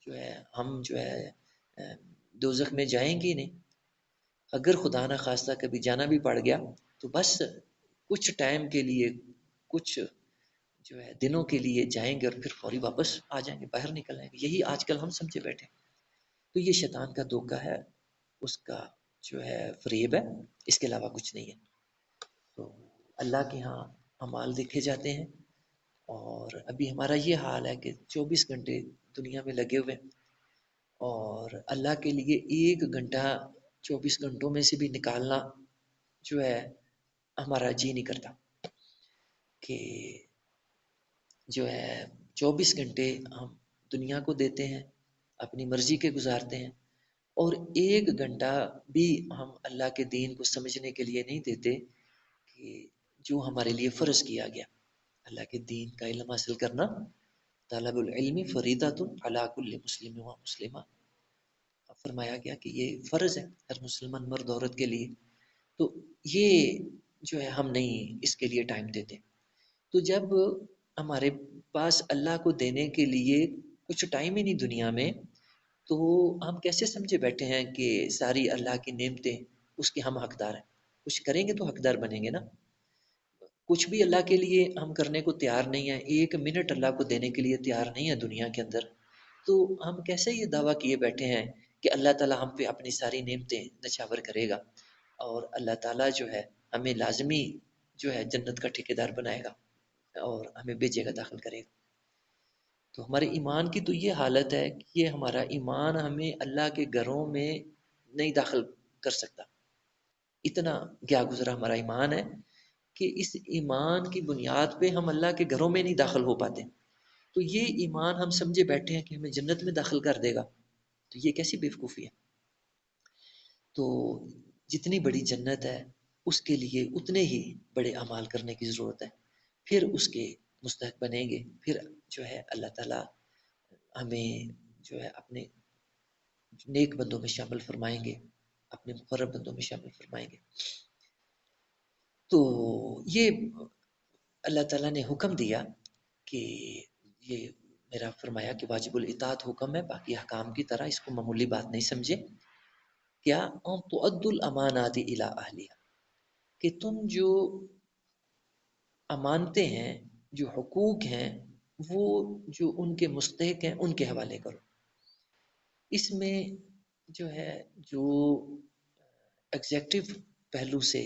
Speaker 1: جو ہے ہم جو ہے دوزخ میں جائیں گے نہیں، اگر خدا نہ خواستہ کبھی جانا بھی پڑ گیا تو بس کچھ ٹائم کے لیے، کچھ جو ہے دنوں کے لیے جائیں گے اور پھر فوری واپس آ جائیں گے، باہر نکل آئیں گے. یہی آج کل ہم سمجھے بیٹھے. تو یہ شیطان کا دھوکہ ہے، اس کا جو ہے فریب ہے، اس کے علاوہ کچھ نہیں ہے. تو اللہ کے ہاں اعمال دیکھے جاتے ہیں، اور ابھی ہمارا یہ حال ہے کہ 24 گھنٹے دنیا میں لگے ہوئے ہیں، اور اللہ کے لیے 1 گھنٹہ 24 گھنٹوں میں سے بھی نکالنا جو ہے ہمارا جی نہیں کرتا کہ جو ہے 24 گھنٹے ہم دنیا کو دیتے ہیں اپنی مرضی کے گزارتے ہیں، اور 1 گھنٹہ بھی ہم اللہ کے دین کو سمجھنے کے لیے نہیں دیتے کہ جو ہمارے لیے فرض کیا گیا۔ اللہ کے دین کا علم حاصل کرنا طالب العلم فریضۃ علی کل مسلم و مسلمہ، فرمایا گیا کہ یہ فرض ہے ہر مسلمان مرد عورت کے لیے۔ تو یہ جو ہے ہم نہیں اس کے لیے ٹائم دیتے۔ تو جب ہمارے پاس اللہ کو دینے کے لیے کچھ ٹائم ہی نہیں دنیا میں، تو ہم کیسے سمجھے بیٹھے ہیں کہ ساری اللہ کی نعمتیں اس کے ہم حقدار ہیں؟ کچھ کریں گے تو حقدار بنیں گے نا۔ کچھ بھی اللہ کے لیے ہم کرنے کو تیار نہیں ہیں، 1 منٹ اللہ کو دینے کے لیے تیار نہیں ہے دنیا کے اندر، تو ہم کیسے یہ دعویٰ کیے بیٹھے ہیں کہ اللہ تعالیٰ ہم پہ اپنی ساری نعمتیں نچھاور کرے گا، اور اللہ تعالیٰ جو ہے ہمیں لازمی جو ہے جنت کا ٹھیکیدار بنائے گا اور ہمیں بھیجے گا، داخل کرے گا۔ تو ہمارے ایمان کی تو یہ حالت ہے کہ یہ ہمارا ایمان ہمیں اللہ کے گھروں میں نہیں داخل کر سکتا۔ اتنا گیا گزرا ہمارا ایمان ہے کہ اس ایمان کی بنیاد پہ ہم اللہ کے گھروں میں نہیں داخل ہو پاتے۔ تو یہ ایمان ہم سمجھے بیٹھے ہیں کہ ہمیں جنت میں داخل کر دے گا، تو یہ کیسی بیوقوفی ہے؟ تو جتنی بڑی جنت ہے اس کے لیے اتنے ہی بڑے اعمال کرنے کی ضرورت ہے، پھر اس کے مستحق بنیں گے، پھر جو ہے اللہ تعالیٰ ہمیں جو ہے اپنے نیک بندوں میں شامل فرمائیں گے، اپنے مقرب بندوں میں شامل فرمائیں گے۔ تو یہ اللہ تعالیٰ نے حکم دیا کہ یہ میرا فرمایا کہ واجب الاطاعت حکم ہے، باقی احکام کی طرح اس کو معمولی بات نہیں سمجھے۔ کیا ان تؤد الامانات الی اہلیہا، کہ تم جو امانتیں ہیں، جو حقوق ہیں، وہ جو ان کے مستحق ہیں ان کے حوالے کرو۔ اس میں جو ہے جو ایگزیکٹو پہلو سے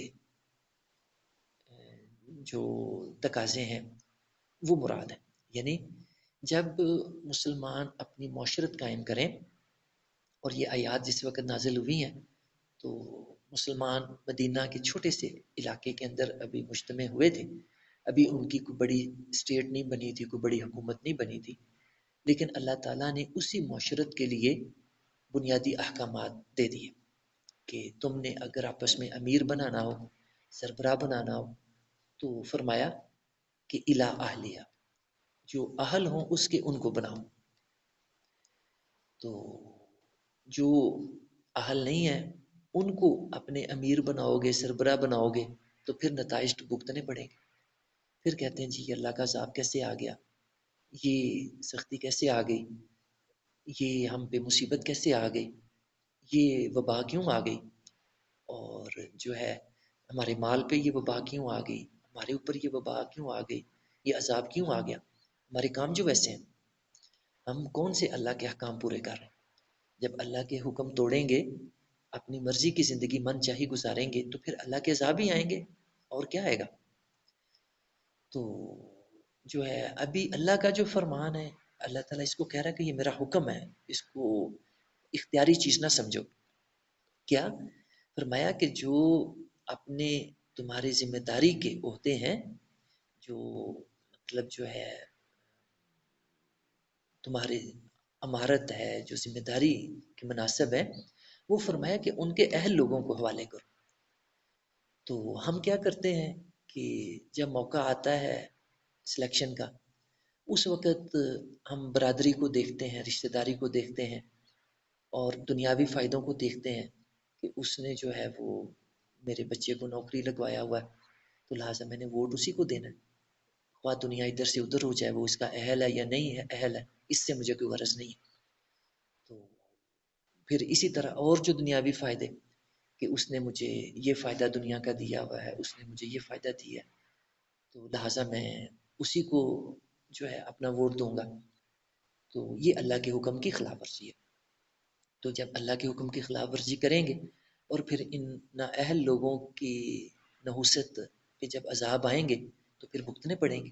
Speaker 1: جو تقاضے ہیں وہ مراد ہیں، یعنی جب مسلمان اپنی معاشرت قائم کریں، اور یہ آیات جس وقت نازل ہوئی ہیں تو مسلمان مدینہ کے چھوٹے سے علاقے کے اندر ابھی مجتمع ہوئے تھے، ابھی ان کی کوئی بڑی اسٹیٹ نہیں بنی تھی، کوئی بڑی حکومت نہیں بنی تھی، لیکن اللہ تعالیٰ نے اسی معاشرت کے لیے بنیادی احکامات دے دیے کہ تم نے اگر آپس میں امیر بنانا ہو، سربراہ بنانا ہو، تو فرمایا کہ الا اہلیہ، جو اہل ہوں اس کے ان کو بناؤ۔ تو جو اہل نہیں ہیں ان کو اپنے امیر بناؤ گے، سربراہ بناؤ گے، تو پھر نتائج تو بھگتنے پڑیں گے۔ پھر کہتے ہیں جی یہ اللہ کا عذاب کیسے آ گیا، یہ سختی کیسے آ گئی، یہ ہم پہ مصیبت کیسے آ گئی، یہ وبا کیوں آ گئی، اور جو ہے ہمارے مال پہ یہ وبا کیوں آ گئی، ہمارے اوپر یہ وبا کیوں آ گئی، یہ عذاب کیوں آ گیا، ہمارے کام جو ویسے ہیں، ہم کون سے اللہ کے احکام پورے کر رہے ہیں؟ جب اللہ کے حکم توڑیں گے، اپنی مرضی کی زندگی من چاہی گزاریں گے، تو پھر اللہ کے عذاب ہی آئیں گے، اور کیا آئے گا؟ تو جو ہے ابھی اللہ کا جو فرمان ہے، اللہ تعالیٰ اس کو کہہ رہا ہے کہ یہ میرا حکم ہے، اس کو اختیاری چیز نہ سمجھو۔ کیا فرمایا کہ جو اپنے تمہاری ذمہ داری کے عہدے ہیں، جو مطلب جو ہے تمہاری امارت ہے، جو ذمہ داری کے مناسب ہے، وہ فرمایا کہ ان کے اہل لوگوں کو حوالے کرو۔ تو ہم کیا کرتے ہیں کہ جب موقع آتا ہے سلیکشن کا، اس وقت ہم برادری کو دیکھتے ہیں، رشتہ داری کو دیکھتے ہیں، اور دنیاوی فائدوں کو دیکھتے ہیں کہ اس نے جو ہے وہ میرے بچے کو نوکری لگوایا ہوا ہے، تو لہٰذا میں نے ووٹ اسی کو دینا ہے، خواہ دنیا ادھر سے ادھر ہو جائے، وہ اس کا اہل ہے یا نہیں ہے اہل ہے، اس سے مجھے کوئی غرض نہیں ہے۔ تو پھر اسی طرح اور جو دنیاوی فائدے کہ اس نے مجھے یہ فائدہ دنیا کا دیا ہوا ہے، اس نے مجھے یہ فائدہ دیا ہے، تو لہٰذا میں اسی کو جو ہے اپنا ووٹ دوں گا۔ تو یہ اللہ کے حکم کی خلاف ورزی ہے۔ تو جب اللہ کے حکم کی خلاف ورزی کریں گے، اور پھر ان نااہل لوگوں کی نحوست پہ جب عذاب آئیں گے تو پھر بھگتنے پڑیں گے۔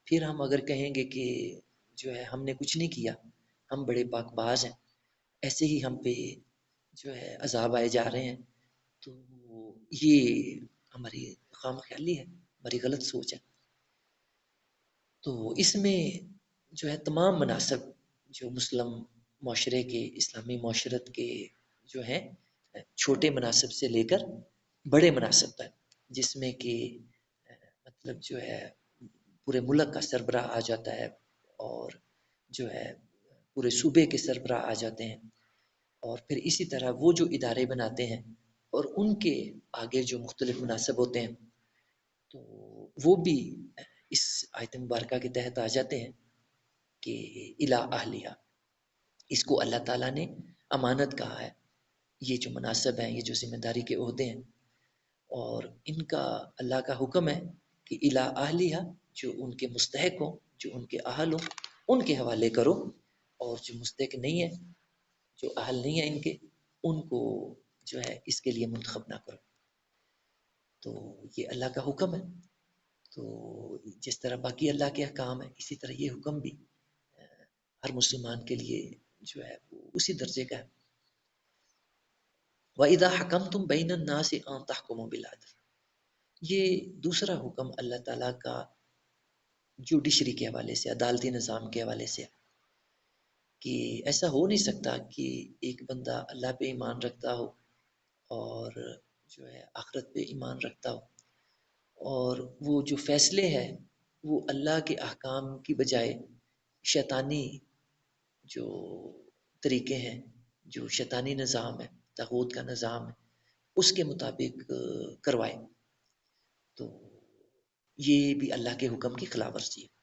Speaker 1: پھر ہم اگر کہیں گے کہ جو ہے ہم نے کچھ نہیں کیا، ہم بڑے پاک باز ہیں، ایسے ہی ہم پہ جو ہے عذاب آئے جا رہے ہیں، تو یہ ہماری خام خیالی ہے، ہماری غلط سوچ ہے۔ تو اس میں جو ہے تمام مناسب جو مسلم معاشرے کے، اسلامی معاشرت کے جو ہیں چھوٹے مناصب سے لے کر بڑے مناصب تک، جس میں کہ مطلب جو ہے پورے ملک کا سربراہ آ جاتا ہے، اور جو ہے پورے صوبے کے سربراہ آ جاتے ہیں، اور پھر اسی طرح وہ جو ادارے بناتے ہیں اور ان کے آگے جو مختلف مناصب ہوتے ہیں، تو وہ بھی اس آیت مبارکہ کے تحت آ جاتے ہیں کہ الا اہلیہ، اس کو اللہ تعالیٰ نے امانت کہا ہے۔ یہ جو مناصب ہیں، یہ جو ذمہ داری کے عہدے ہیں، اور ان کا اللہ کا حکم ہے کہ الا اہلیہ، جو ان کے مستحق ہوں، جو ان کے اہل ہوں، ان کے حوالے کرو، اور جو مستحق نہیں ہے، جو اہل نہیں ہے ان کے، ان کو جو ہے اس کے لیے منتخب نہ کرو۔ تو یہ اللہ کا حکم ہے۔ تو جس طرح باقی اللہ کے احکام ہیں، اسی طرح یہ حکم بھی ہر مسلمان کے لیے جو ہے وہ اسی درجے کا ہے۔ وَإِذَا حَكَمْتُمْ بَيْنَ النَّاسِ أَن تَحْكُمُوا بِالْعَدْلِ، یہ دوسرا حکم اللہ تعالیٰ کا جوڈیشری کے حوالے سے، عدالتی نظام کے حوالے سے، کہ ایسا ہو نہیں سکتا کہ ایک بندہ اللہ پہ ایمان رکھتا ہو اور جو ہے آخرت پہ ایمان رکھتا ہو، اور وہ جو فیصلے ہیں وہ اللہ کے احکام کی بجائے شیطانی جو طریقے ہیں، جو شیطانی نظام ہے، طاغوت کا نظام ہے، اس کے مطابق کروائے، تو یہ بھی اللہ کے حکم کی خلاف ورزی ہے۔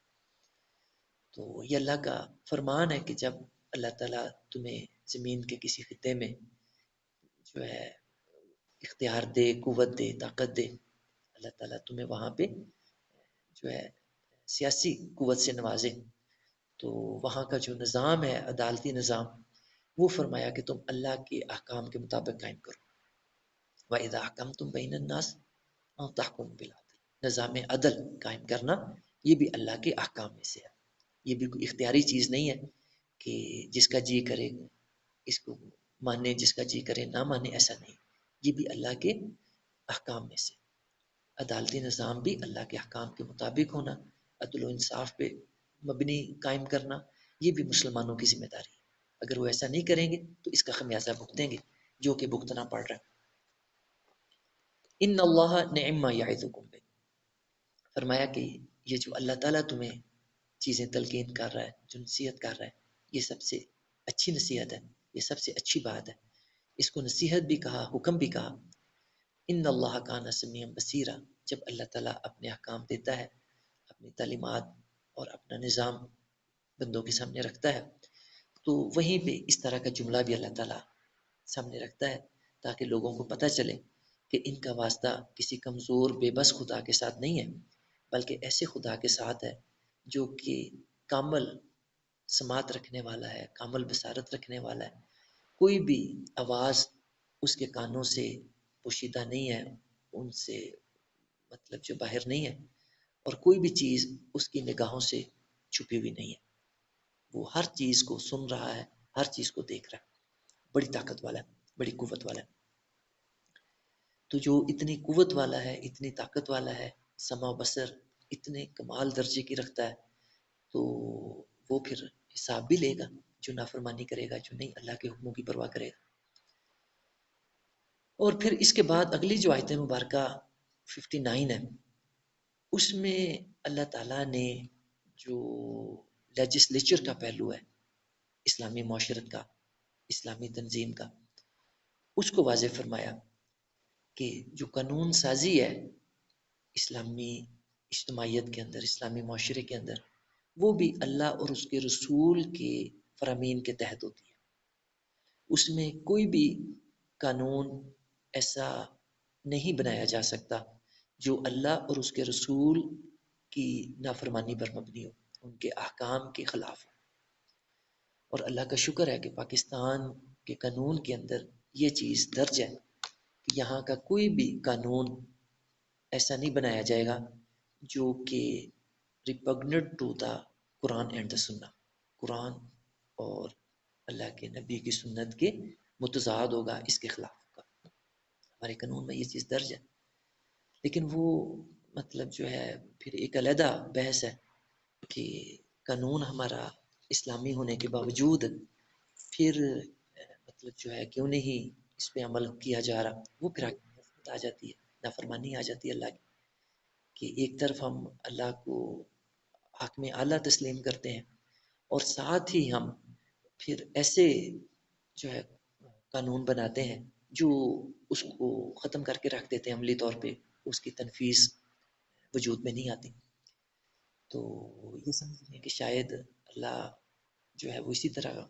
Speaker 1: تو یہ اللہ کا فرمان ہے کہ جب اللہ تعالیٰ تمہیں زمین کے کسی خطے میں جو ہے اختیار دے، قوت دے، طاقت دے، اللہ تعالیٰ تمہیں وہاں پہ جو ہے سیاسی قوت سے نوازے، تو وہاں کا جو نظام ہے، عدالتی نظام، وہ فرمایا کہ تم اللہ کے احکام کے مطابق قائم کرو۔ وَإِذَا حَكَمْتُمْ بَيْنَ النَّاسِ أَن تَحْكُمُوا بِالْعَدْلِ، نظام عدل قائم کرنا یہ بھی اللہ کے احکام میں سے ہے۔ یہ بھی کوئی اختیاری چیز نہیں ہے کہ جس کا جی کرے اس کو مانے، جس کا جی کرے نہ مانے، ایسا نہیں۔ یہ بھی اللہ کے احکام میں سے۔ عدالتی نظام بھی اللہ کے احکام کے مطابق ہونا، عدل و انصاف پہ مبنی قائم کرنا، یہ بھی مسلمانوں کی ذمہ داری ہے۔ اگر وہ ایسا نہیں کریں گے تو اس کا خمیازہ بھگتیں گے، جو کہ بھگتنا پڑ رہا ہے۔ ان اللہ نعم ما یعظکم بہ، فرمایا کہ یہ جو اللہ تعالیٰ تمہیں چیزیں تلقین کر رہا ہے، جو نصیحت کر رہا ہے، یہ سب سے اچھی نصیحت ہے، یہ سب سے اچھی بات ہے۔ اس کو نصیحت بھی کہا، حکم بھی کہا۔ ان اللہ کان سمیعا بصیرا، جب اللہ تعالیٰ اپنے احکام دیتا ہے، اپنی تعلیمات اور اپنا نظام بندوں کے سامنے رکھتا ہے، تو وہیں پہ اس طرح کا جملہ بھی اللہ تعالیٰ سامنے رکھتا ہے تاکہ لوگوں کو پتہ چلے کہ ان کا واسطہ کسی کمزور بے بس خدا کے ساتھ نہیں ہے، بلکہ ایسے خدا کے ساتھ ہے جو کہ کامل سماعت رکھنے والا ہے، کامل بصارت رکھنے والا ہے۔ کوئی بھی آواز اس کے کانوں سے پوشیدہ نہیں ہے، ان سے مطلب جو باہر نہیں ہے، اور کوئی بھی چیز اس کی نگاہوں سے چھپی ہوئی نہیں ہے۔ وہ ہر چیز کو سن رہا ہے، ہر چیز کو دیکھ رہا ہے، بڑی طاقت والا ہے، بڑی قوت والا ہے۔ تو جو اتنی قوت والا ہے، اتنی طاقت والا ہے، سمع و بصر اتنے کمال درجے کی رکھتا ہے، تو وہ پھر حساب بھی لے گا جو نافرمانی کرے گا، جو نہیں اللہ کے حکموں کی پرواہ کرے گا۔ اور پھر اس کے بعد اگلی جو آیت مبارکہ 59 ہے، اس میں اللہ تعالیٰ نے جو لیجسلیچر کا پہلو ہے، اسلامی معاشرت کا، اسلامی تنظیم کا، اس کو واضح فرمایا کہ جو قانون سازی ہے اسلامی اجتماعیت کے اندر، اسلامی معاشرے کے اندر، وہ بھی اللہ اور اس کے رسول کے فرامین کے تحت ہوتی ہے۔ اس میں کوئی بھی قانون ایسا نہیں بنایا جا سکتا جو اللہ اور اس کے رسول کی نافرمانی پر مبنی ہو، ان کے احکام کے خلاف ہو۔ اور اللہ کا شکر ہے کہ پاکستان کے قانون کے اندر یہ چیز درج ہے کہ یہاں کا کوئی بھی قانون ایسا نہیں بنایا جائے گا جو کہ repugnant to the Quran and the Sunnah, Quran اور اللہ کے نبی کی سنت کے متضاد ہوگا، اس کے خلاف ہوگا۔ ہمارے قانون میں یہ چیز درج ہے، لیکن وہ مطلب جو ہے پھر ایک علیحدہ بحث ہے کہ قانون ہمارا اسلامی ہونے کے باوجود پھر مطلب جو ہے کیوں نہیں اس پہ عمل کیا جا رہا، وہ پھر نفرت آ جاتی ہے، نافرمانی آ جاتی ہے اللہ کی، کہ ایک طرف ہم اللہ کو حق میں اعلیٰ تسلیم کرتے ہیں، اور ساتھ ہی ہم پھر ایسے جو ہے قانون بناتے ہیں جو اس کو ختم کر کے رکھ دیتے ہیں عملی طور پہ، اس کی تنفیذ وجود میں نہیں آتی۔ تو یہ سمجھ لیں کہ شاید اللہ جو ہے وہ اسی طرح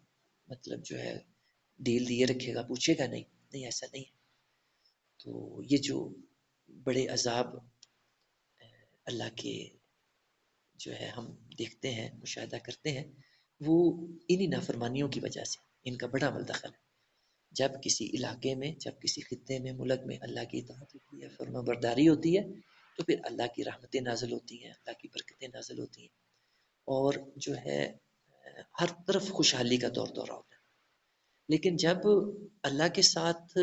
Speaker 1: مطلب جو ہے ڈیل دیے رکھے گا، پوچھے گا نہیں، نہیں ایسا نہیں ہے۔ تو یہ جو بڑے عذاب اللہ کے جو ہے ہم دیکھتے ہیں، مشاہدہ کرتے ہیں، وہ انہی نافرمانیوں کی وجہ سے ان کا بڑا عمل دخل ہے۔ جب کسی علاقے میں، جب کسی خطے میں، ملک میں اللہ کی اطاعت ہوتی ہے، فرما برداری ہوتی ہے، تو پھر اللہ کی رحمتیں نازل ہوتی ہیں، اللہ کی برکتیں نازل ہوتی ہیں، اور جو ہے ہر طرف خوشحالی کا دور دورہ ہوتا ہے۔ لیکن جب اللہ کے ساتھ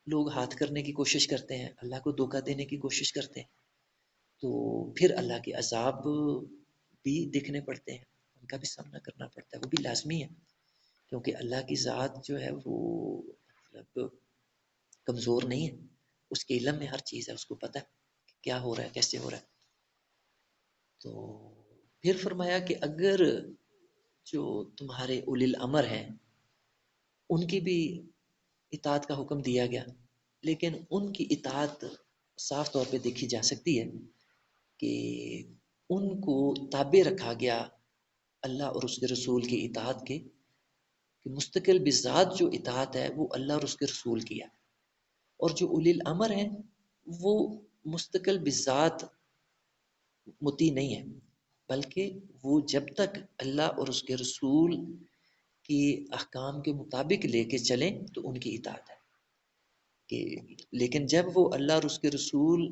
Speaker 1: لوگ ہاتھ کرنے کی کوشش کرتے ہیں، اللہ کو دھوکہ دینے کی کوشش کرتے ہیں، تو پھر اللہ کے عذاب بھی دیکھنے پڑتے ہیں، ان کا بھی سامنا کرنا پڑتا ہے، وہ بھی لازمی ہے، کیونکہ اللہ کی ذات جو ہے وہ مطلب کمزور نہیں ہے، اس کے علم میں ہر چیز ہے، اس کو پتہ ہے کہ کیا ہو رہا ہے، کیسے ہو رہا ہے۔ تو پھر فرمایا کہ اگر جو تمہارے اولی الامر ہیں ان کی بھی اطاعت کا حکم دیا گیا، لیکن ان کی اطاعت صاف طور پہ دیکھی جا سکتی ہے کہ ان کو تابع رکھا گیا اللہ اور اس کے رسول کی اطاعت کے، کہ مستقل بذات جو اطاعت ہے وہ اللہ اور اس کے رسول کی ہے، اور جو اولی الامر ہیں وہ مستقل بذات مطیع نہیں ہے، بلکہ وہ جب تک اللہ اور اس کے رسول کی احکام کے مطابق لے کے چلیں تو ان کی اطاعت ہے، کہ لیکن جب وہ اللہ اور اس کے رسول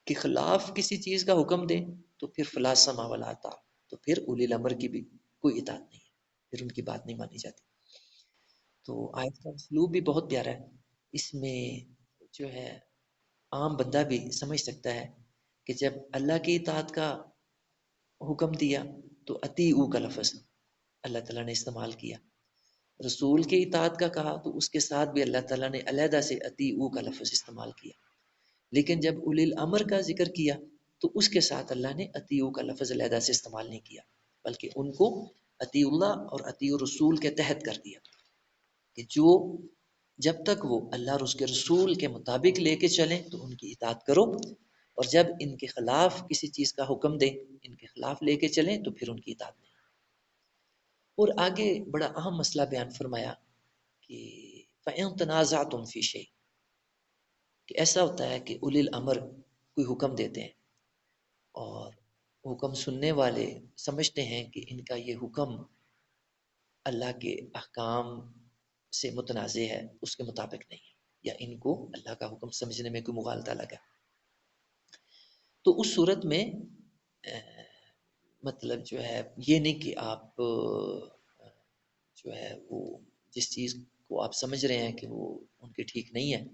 Speaker 1: کے خلاف کسی چیز کا حکم دیں تو پھر فلا سمع ولا طاعہ، تو پھر اولی الامر کی بھی کوئی اطاعت نہیں ہے، پھر ان کی بات نہیں مانی جاتی۔ تو آیت کا اسلوب بھی بہت پیارا ہے، اس میں جو ہے عام بندہ بھی سمجھ سکتا ہے کہ جب اللہ کی اطاعت کا حکم دیا تو اطیعوا کا لفظ اللہ تعالیٰ نے استعمال کیا، رسول کی اطاعت کا کہا تو اس کے ساتھ بھی اللہ تعالیٰ نے علیحدہ سے اطیعوا کا لفظ استعمال کیا، لیکن جب اولی الامر کا ذکر کیا تو اس کے ساتھ اللہ نے اطیعوا کا لفظ علیحدہ سے استعمال نہیں کیا، بلکہ ان کو اطیع اللہ اور اطیع الرسول کے تحت کر دیا، کہ جو جب تک وہ اللہ اور اس کے رسول کے مطابق لے کے چلیں تو ان کی اطاعت کرو، اور جب ان کے خلاف کسی چیز کا حکم دیں، ان کے خلاف لے کے چلیں تو پھر ان کی اطاعت نہیں۔ اور آگے بڑا اہم مسئلہ بیان فرمایا کہ فَإِن تَنَازَعْتُمْ فِي شَيْءٍ، کہ ایسا ہوتا ہے کہ اولی الامر کوئی حکم دیتے ہیں اور حکم سننے والے سمجھتے ہیں کہ ان کا یہ حکم اللہ کے احکام سے متنازع ہے، اس کے مطابق نہیں ہے، یا ان کو اللہ کا حکم سمجھنے میں کوئی مغالطہ لگا، تو اس صورت میں مطلب جو ہے یہ نہیں کہ آپ جو ہے وہ جس چیز کو آپ سمجھ رہے ہیں کہ وہ ان کے ٹھیک نہیں ہے،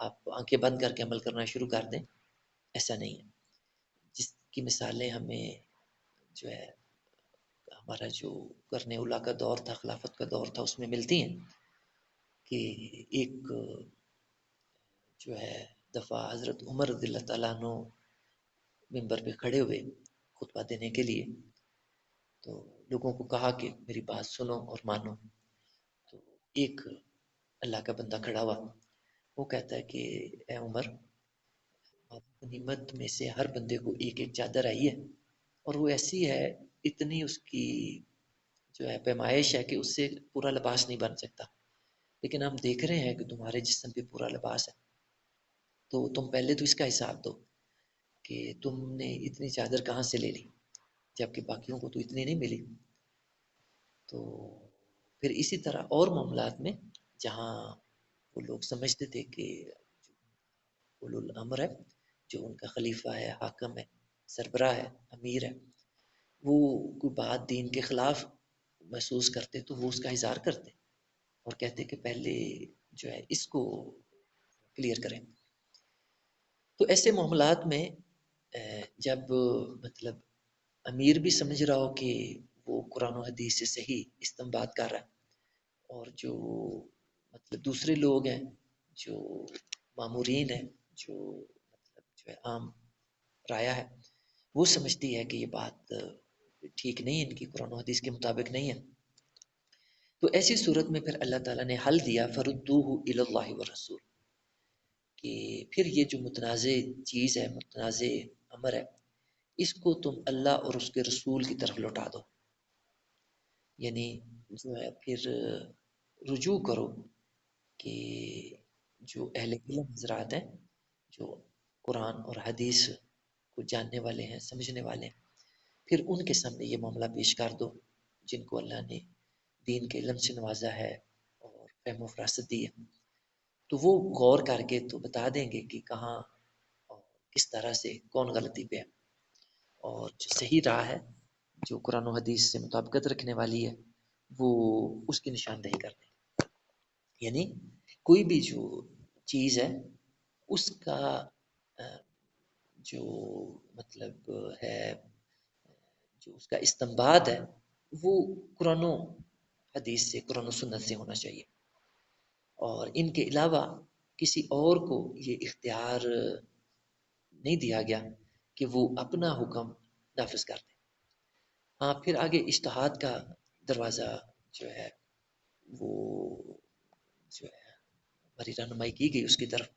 Speaker 1: آپ آنکھیں بند کر کے عمل کرنا شروع کر دیں، ایسا نہیں ہے۔ جس کی مثالیں ہمیں جو ہے ہمارا جو کرنے اولا کا دور تھا، خلافت کا دور تھا، اس میں ملتی ہیں، کہ ایک جو ہے دفعہ حضرت عمر رضی اللہ تعالیٰ عنہ ممبر پہ کھڑے ہوئے خطبہ دینے کے لیے، تو لوگوں کو کہا کہ میری بات سنو اور مانو، تو ایک اللہ کا بندہ کھڑا ہوا، وہ کہتا ہے کہ اے عمر، غنیمت میں سے ہر بندے کو ایک ایک چادر آئی ہے، اور وہ ایسی ہے، اتنی اس کی جو ہے پیمائش ہے کہ اس سے پورا لباس نہیں بن سکتا، لیکن ہم دیکھ رہے ہیں کہ تمہارے جسم پہ پورا لباس ہے، تو تم پہلے تو اس کا حساب دو کہ تم نے اتنی چادر کہاں سے لے لی، جبکہ باقیوں کو تو اتنی نہیں ملی۔ تو پھر اسی طرح اور معاملات میں جہاں وہ لوگ سمجھتے تھے کہ اولو الامر ہے، جو ان کا خلیفہ ہے، حاکم ہے، سربراہ ہے، امیر ہے، وہ کوئی بات دین کے خلاف محسوس کرتے تو وہ اس کا اظہار کرتے اور کہتے کہ پہلے جو ہے اس کو کلیئر کریں۔ تو ایسے معاملات میں جب مطلب امیر بھی سمجھ رہا ہو کہ وہ قرآن و حدیث سے صحیح استنباط کر رہا ہے، اور جو مطلب دوسرے لوگ ہیں جو مامورین ہیں، جو مطلب جو ہے عام رایا ہے، وہ سمجھتی ہے کہ یہ بات ٹھیک نہیں ہے، ان کی قرآن و حدیث کے مطابق نہیں ہے. تو ایسی صورت میں پھر اللہ تعالیٰ نے حل دیا فردوہ الی اللہ والرسول، کہ پھر یہ جو متنازع چیز ہے، متنازع امر ہے، اس کو تم اللہ اور اس کے رسول کی طرف لوٹا دو. یعنی جو ہے پھر رجوع کرو کہ جو اہل علم حضرات ہیں، جو قرآن اور حدیث کو جاننے والے ہیں، سمجھنے والے ہیں، پھر ان کے سامنے یہ معاملہ پیش کر دو، جن کو اللہ نے دین کے علم سے نوازا ہے اور فہم و فراست دی ہے. تو وہ غور کر کے تو بتا دیں گے کہ کہاں اور کس طرح سے کون غلطی پہ ہے، اور جو صحیح راہ ہے، جو قرآن و حدیث سے مطابقت رکھنے والی ہے، وہ اس کی نشاندہی کر دیں. یعنی کوئی بھی جو چیز ہے اس کا جو مطلب ہے، جو اس کا استنباط ہے، وہ قرآن و حدیث سے، قرآن و سنت سے ہونا چاہیے، اور ان کے علاوہ کسی اور کو یہ اختیار نہیں دیا گیا کہ وہ اپنا حکم نافذ کر دیں. ہاں پھر آگے اجتہاد کا دروازہ جو ہے وہ جو ہے ہماری رہنمائی کی گئی اس کی طرف،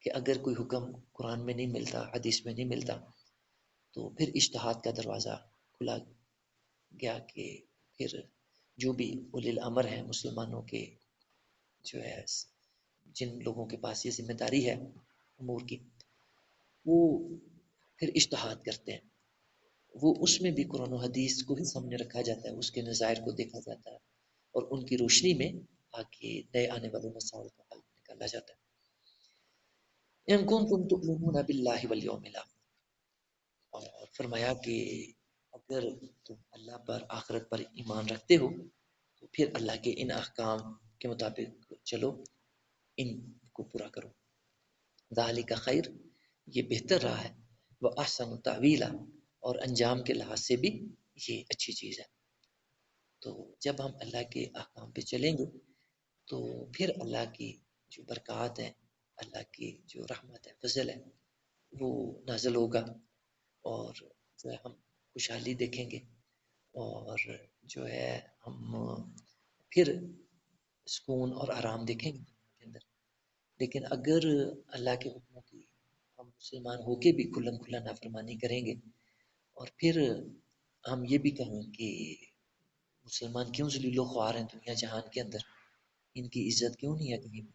Speaker 1: کہ اگر کوئی حکم قرآن میں نہیں ملتا، حدیث میں نہیں ملتا، تو پھر اجتہاد کا دروازہ کھلا گیا کہ پھر جو بھی اولی الامر ہیں مسلمانوں کے، جو ہے جن لوگوں کے پاس یہ ذمہ داری ہے امور کی، وہ پھر اجتہاد کرتے ہیں. وہ اس میں بھی قرآن و حدیث کو ہی سامنے رکھا جاتا ہے، اس کے نظائر کو دیکھا جاتا ہے، اور ان کی روشنی میں آگے نئے آنے والے مسائل کا حل نکالا جاتا ہے. ان کنتم تؤمنون باللہ والیوم الاخر، اور فرمایا کہ اگر تم اللہ پر، آخرت پر ایمان رکھتے ہو تو پھر اللہ کے ان احکام کے مطابق چلو، ان کو پورا کرو. ذالک خیر، یہ بہتر راہ ہے، وہ احسن تعویلا، اور انجام کے لحاظ سے بھی یہ اچھی چیز ہے. تو جب ہم اللہ کے احکام پہ چلیں گے تو پھر اللہ کی جو برکات ہیں، اللہ کی جو رحمت ہے، فضل ہے، وہ نازل ہوگا، اور جو ہے ہم خوشحالی دیکھیں گے، اور جو ہے ہم پھر سکون اور آرام دیکھیں گے کے اندر. لیکن اگر اللہ کے حکموں کی ہم مسلمان ہو کے بھی کھلم کھلا نافرمانی کریں گے، اور پھر ہم یہ بھی کہیں کہ مسلمان کیوں ذلیل و خوار ہیں دنیا جہان کے اندر، ان کی عزت کیوں نہیں ہے کہیں بھی،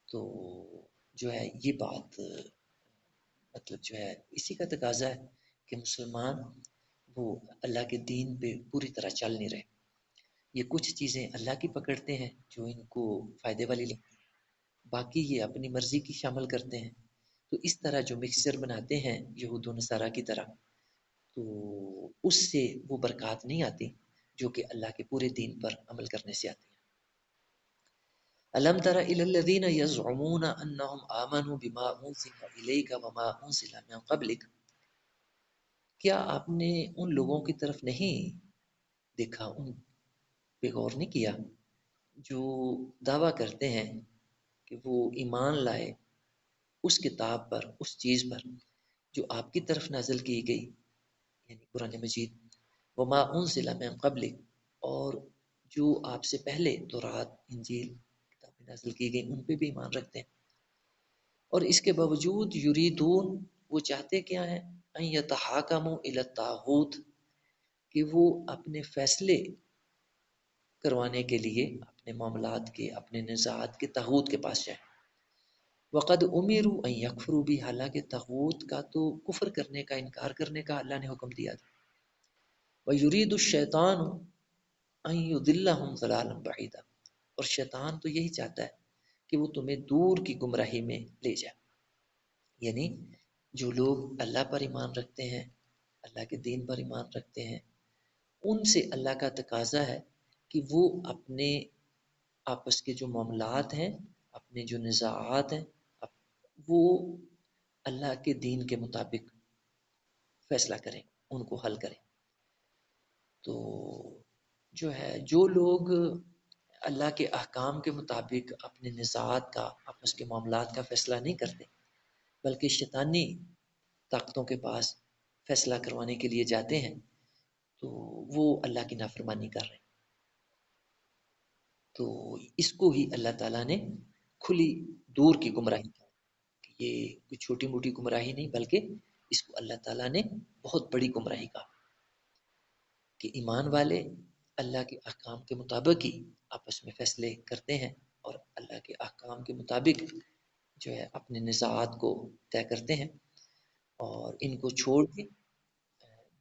Speaker 1: تو جو ہے یہ بات مطلب جو ہے اسی کا تقاضا ہے کہ مسلمان وہ اللہ کے دین پہ پوری طرح چل نہیں رہے. یہ کچھ چیزیں اللہ کی پکڑتے ہیں جو ان کو فائدے والی لگتی ہیں، باقی یہ اپنی مرضی کی شامل کرتے ہیں. تو اس طرح جو مکسچر بناتے ہیں یہود و نصارہ کی طرح، تو اس سے وہ برکات نہیں آتی جو کہ اللہ کے پورے دین پر عمل کرنے سے آتی ہیں. الم تر الی الذین یزعمون انہم آمنوا بما انزل الیک وما انزل من قبلک، کیا آپ نے ان لوگوں کی طرف نہیں دیکھا، ان پہ غور نہیں کیا جو دعویٰ کرتے ہیں کہ وہ ایمان لائے اس کتاب پر، اس چیز پر جو آپ کی طرف نازل کی گئی، یعنی قرآن مجید، وما انزل من قبلک، اور جو آپ سے پہلے تورات، انجیل کتابیں نازل کی گئی ان پہ بھی ایمان رکھتے ہیں. اور اس کے باوجود یریدون، وہ چاہتے کیا ہیں، ان یتحاکموا الی الطاغوت، کہ وہ اپنے فیصلے کروانے کے لیے اپنے معاملات کے، اپنے نزاعات کے طاغوت کے پاس جائیں. وقد امروا ان یکفروا بھی، حالانکہ طاغوت کا تو کفر کرنے کا، انکار کرنے کا اللہ نے حکم دیا تھا. ویرید الشیطان ان یضلهم ضلالا بعیدا، اور شیطان تو یہی چاہتا ہے کہ وہ تمہیں دور کی گمراہی میں لے جائے. یعنی جو لوگ اللہ پر ایمان رکھتے ہیں، اللہ کے دین پر ایمان رکھتے ہیں، ان سے اللہ کا تقاضا ہے کہ وہ اپنے آپس کے جو معاملات ہیں، اپنے جو نزاعات ہیں، وہ اللہ کے دین کے مطابق فیصلہ کریں، ان کو حل کریں. تو جو ہے جو لوگ اللہ کے احکام کے مطابق اپنے نزاعات کا، آپس کے معاملات کا فیصلہ نہیں کرتے، بلکہ شیطانی طاقتوں کے پاس فیصلہ کروانے کے لیے جاتے ہیں، تو وہ اللہ کی نافرمانی کر رہے ہیں۔ تو اس کو ہی اللہ تعالیٰ نے کھلی دور کی گمراہی کہا کہ یہ کوئی چھوٹی موٹی گمراہی نہیں، بلکہ اس کو اللہ تعالیٰ نے بہت بڑی گمراہی کہا کہ ایمان والے اللہ کے احکام کے مطابق ہی آپس میں فیصلے کرتے ہیں، اور اللہ کے احکام کے مطابق جو ہے اپنے نزاعات کو طے کرتے ہیں، اور ان کو چھوڑ کے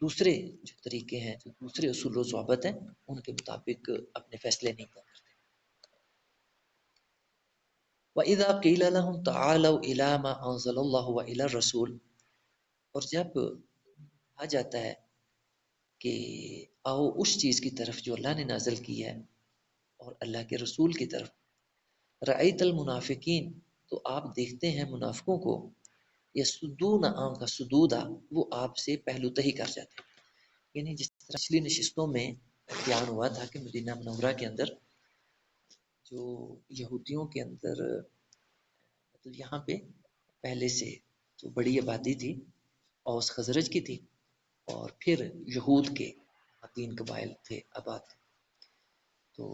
Speaker 1: دوسرے جو طریقے ہیں، جو دوسرے اصول و ضوابط ہیں، ان کے مطابق اپنے فیصلے نہیں طے کرتے۔ وَإِذَا قِيلَ لَهُمْ تَعَالَوْا إِلَىٰ مَا أَنزَلَ اللَّهُ وَإِلَى الرَّسُولِ، اور جب کہا جاتا ہے کہ آؤ اس چیز کی طرف جو اللہ نے نازل کی ہے اور اللہ کے رسول کی طرف، رأیت المنافقین، تو آپ دیکھتے ہیں منافقوں کو، یسدون عنک صدودا، وہ آپ سے پہلو تہی کر جاتے ہیں۔ یعنی جس طرح پچھلی نشستوں میں بیان ہوا تھا کہ مدینہ منورہ کے اندر جو یہودیوں کے اندر مطلب یہاں پہ پہلے سے جو بڑی آبادی تھی اوس خزرج کی تھی، اور پھر یہود کے 3 قبائل تھے آباد۔ تو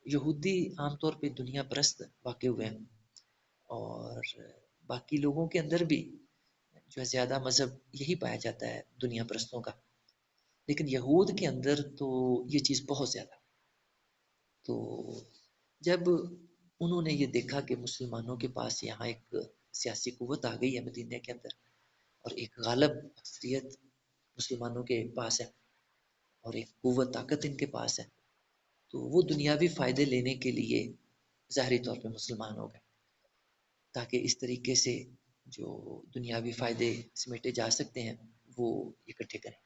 Speaker 1: یہودی عام طور پہ دنیا پرست واقع ہوئے ہیں، اور باقی لوگوں کے اندر بھی جو ہے زیادہ مذہب یہی پایا جاتا ہے دنیا پرستوں کا، لیکن یہود کے اندر تو یہ چیز بہت زیادہ۔ تو جب انہوں نے یہ دیکھا کہ مسلمانوں کے پاس یہاں ایک سیاسی قوت آ گئی ہے مدینہ کے اندر، اور ایک غالب اکثریت مسلمانوں کے پاس ہے، اور ایک قوت طاقت ان کے پاس ہے، تو وہ دنیاوی فائدے لینے کے لیے ظاہری طور پہ مسلمان ہو گئے، تاکہ اس طریقے سے جو دنیاوی فائدے سمیٹے جا سکتے ہیں وہ اکٹھے کریں۔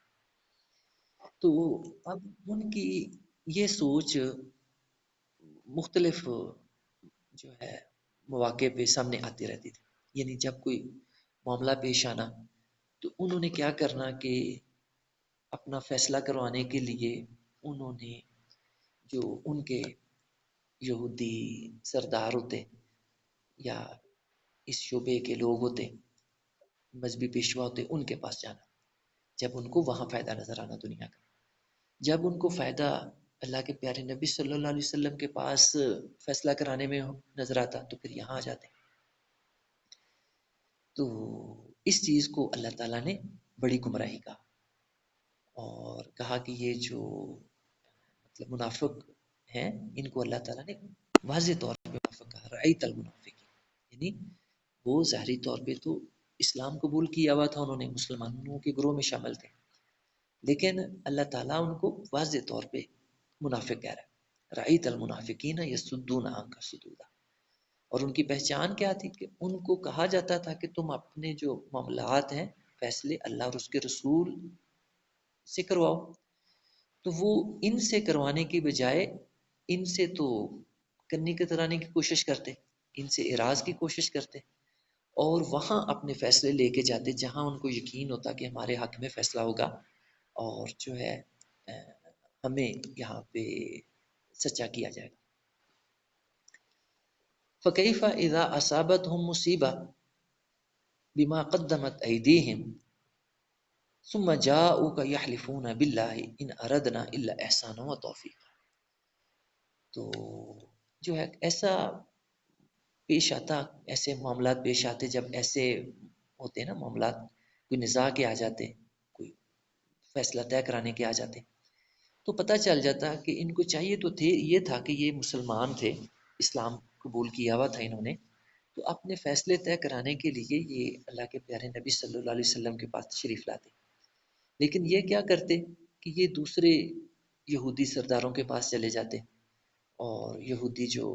Speaker 1: تو اب ان کی یہ سوچ مختلف جو ہے مواقع پہ سامنے آتی رہتی تھی، یعنی جب کوئی معاملہ پیش آنا تو انہوں نے کیا کرنا کہ اپنا فیصلہ کروانے کے لیے انہوں نے جو ان کے یہودی سردار ہوتے یا اس شعبے کے لوگ ہوتے، مذہبی پیشوا ہوتے، ان کے پاس جانا، جب ان کو وہاں فائدہ نظر آنا دنیا کا۔ جب ان کو فائدہ اللہ کے پیارے نبی صلی اللہ علیہ وسلم کے پاس فیصلہ کرانے میں نظر آتا تو پھر یہاں آ جاتے۔ تو اس چیز کو اللہ تعالیٰ نے بڑی گمراہی کہا، اور کہا کہ یہ جو مطلب منافق ہیں ان کو اللہ تعالیٰ نے واضح طور پہ منافق کہا، رأیت المنافقین، یعنی وہ ظاہری طور پہ تو اسلام قبول کیا ہوا تھا، انہوں نے مسلمانوں کے گروہ میں شامل تھے، لیکن اللہ تعالیٰ ان کو واضح طور پہ منافق کہہ رہا ہے، رأیت المنافقین یصدون عنک صدودا۔ اور ان کی پہچان کیا تھی کہ ان کو کہا جاتا تھا کہ تم اپنے جو معاملات ہیں فیصلے اللہ اور اس کے رسول سے کرواؤ، تو وہ ان سے کروانے کی بجائے ان سے تو کنی کترانے کی کوشش کرتے، ان سے اعراض کی کوشش کرتے، اور وہاں اپنے فیصلے لے کے جاتے جہاں ان کو یقین ہوتا کہ ہمارے حق میں فیصلہ ہوگا، اور جو ہے ہمیں یہاں پہ سچا کیا جائے گا۔ فَكَيْفَ إِذَا أَصَابَتْهُم مُّصِيبَةٌ بِمَا قَدَّمَتْ أَيْدِيهِمْ ثُمَّ جَاءُوكَ يَحْلِفُونَ بِاللَّهِ إِنْ أَرَدْنَا إِلَّا إِحْسَانًا وَتَوْفِيقًا۔ تو جو ہے ایسا پیش آتا، ایسے معاملات پیش آتے جب ایسے ہوتے نا معاملات، کوئی نزاع کے آ جاتے، کوئی فیصلہ طے کرانے کے آ جاتے، تو پتہ چل جاتا کہ ان کو چاہیے تو تھے، یہ تھا کہ یہ مسلمان تھے، اسلام قبول کیا ہوا تھا انہوں نے، تو اپنے فیصلے طے کرانے کے لیے یہ اللہ کے پیارے نبی صلی اللہ علیہ وسلم کے پاس تشریف لاتے، لیکن یہ کیا کرتے کہ یہ دوسرے یہودی سرداروں کے پاس چلے جاتے، اور یہودی جو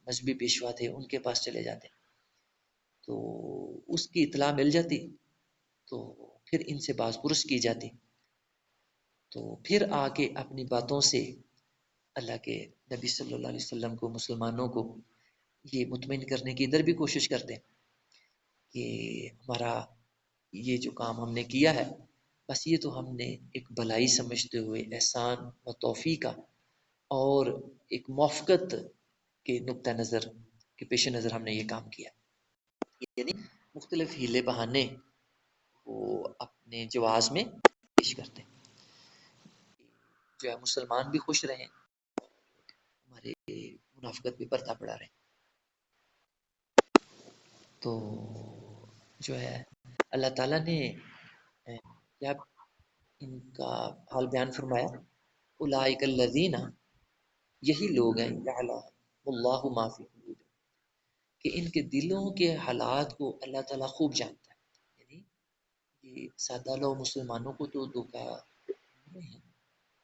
Speaker 1: مذہبی پیشوا تھے ان کے پاس چلے جاتے، تو اس کی اطلاع مل جاتی، تو پھر ان سے باز پرس کی جاتی، تو پھر آ کے اپنی باتوں سے اللہ کے نبی صلی اللہ علیہ وسلم کو، مسلمانوں کو یہ مطمئن کرنے کی ادھر بھی کوشش کرتے کہ ہمارا یہ جو کام ہم نے کیا ہے بس یہ تو ہم نے ایک بھلائی سمجھتے ہوئے، احسان و توفیق کا اور ایک موافقت کے نقطہ نظر کے پیش نظر ہم نے یہ کام کیا، یعنی مختلف ہیلے بہانے وہ اپنے جواز میں پیش کرتے ہیں، جو ہے مسلمان بھی خوش رہیں، ہمارے منافقت بھی پردہ پڑا رہے۔ تو جو ہے اللہ تعالیٰ نے کیا ان کا حال بیان فرمایا، اولئک الذین، یہی لوگ ہیں، یعلم اللہ ما فی قلوبہم، کہ ان کے دلوں کے حالات کو اللہ تعالیٰ خوب جانتا ہے۔ یعنی یہ سادہ لوگ مسلمانوں کو تو دھوکہ نہیں ہے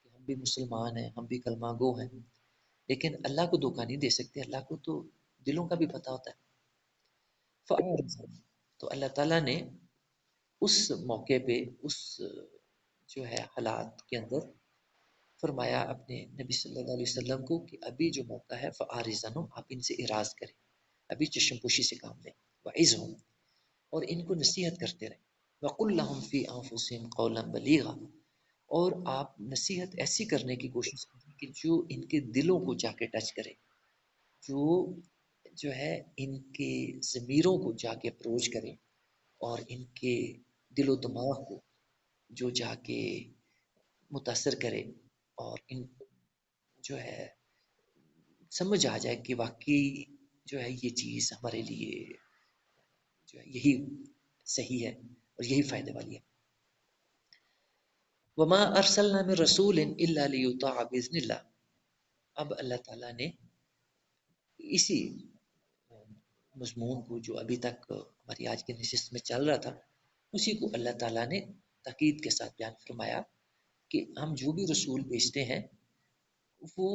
Speaker 1: کہ ہم بھی مسلمان ہیں، ہم بھی کلمہ گو ہیں، لیکن اللہ کو دھوکہ نہیں دے سکتے، اللہ کو تو دلوں کا بھی پتہ ہوتا ہے۔ تو اللہ تعالیٰ نے اس موقع پہ، اس جو ہے حالات کے اندر فرمایا اپنے نبی صلی اللہ علیہ وسلم کو کہ ابھی جو موقع ہے فَآرِزَنُمْ، آپ ان سے اعراض کریں، ابھی چشم پوشی سے کام لیں، وَعِزْهُمْ، اور ان کو نصیحت کرتے رہیں، وَقُلْ لَهُمْ فِي أَنفُسِهِمْ قَوْلًا بَلِيغًا، اور آپ نصیحت ایسی کرنے کی کوشش کریں کہ جو ان کے دلوں کو جا کے ٹچ کرے، جو ہے ان کے ضمیروں کو جا کے اپروچ کرے، اور ان کے دل و دماغ کو جو جا کے متاثر کرے، اور ان جو ہے سمجھ آ جائے کہ واقعی جو ہے یہ چیز ہمارے لیے جو ہے یہی صحیح ہے اور یہی فائدے والی ہے۔ وما ارسلنا من رسول الا ليطاع باذن اللہ، اب اللہ تعالیٰ نے اسی مضمون کو جو ابھی تک ہماری آج کی نشست میں چل رہا تھا، اسی کو اللہ تعالیٰ نے تاکید کے ساتھ بیان فرمایا کہ ہم جو بھی رسول بھیجتے ہیں وہ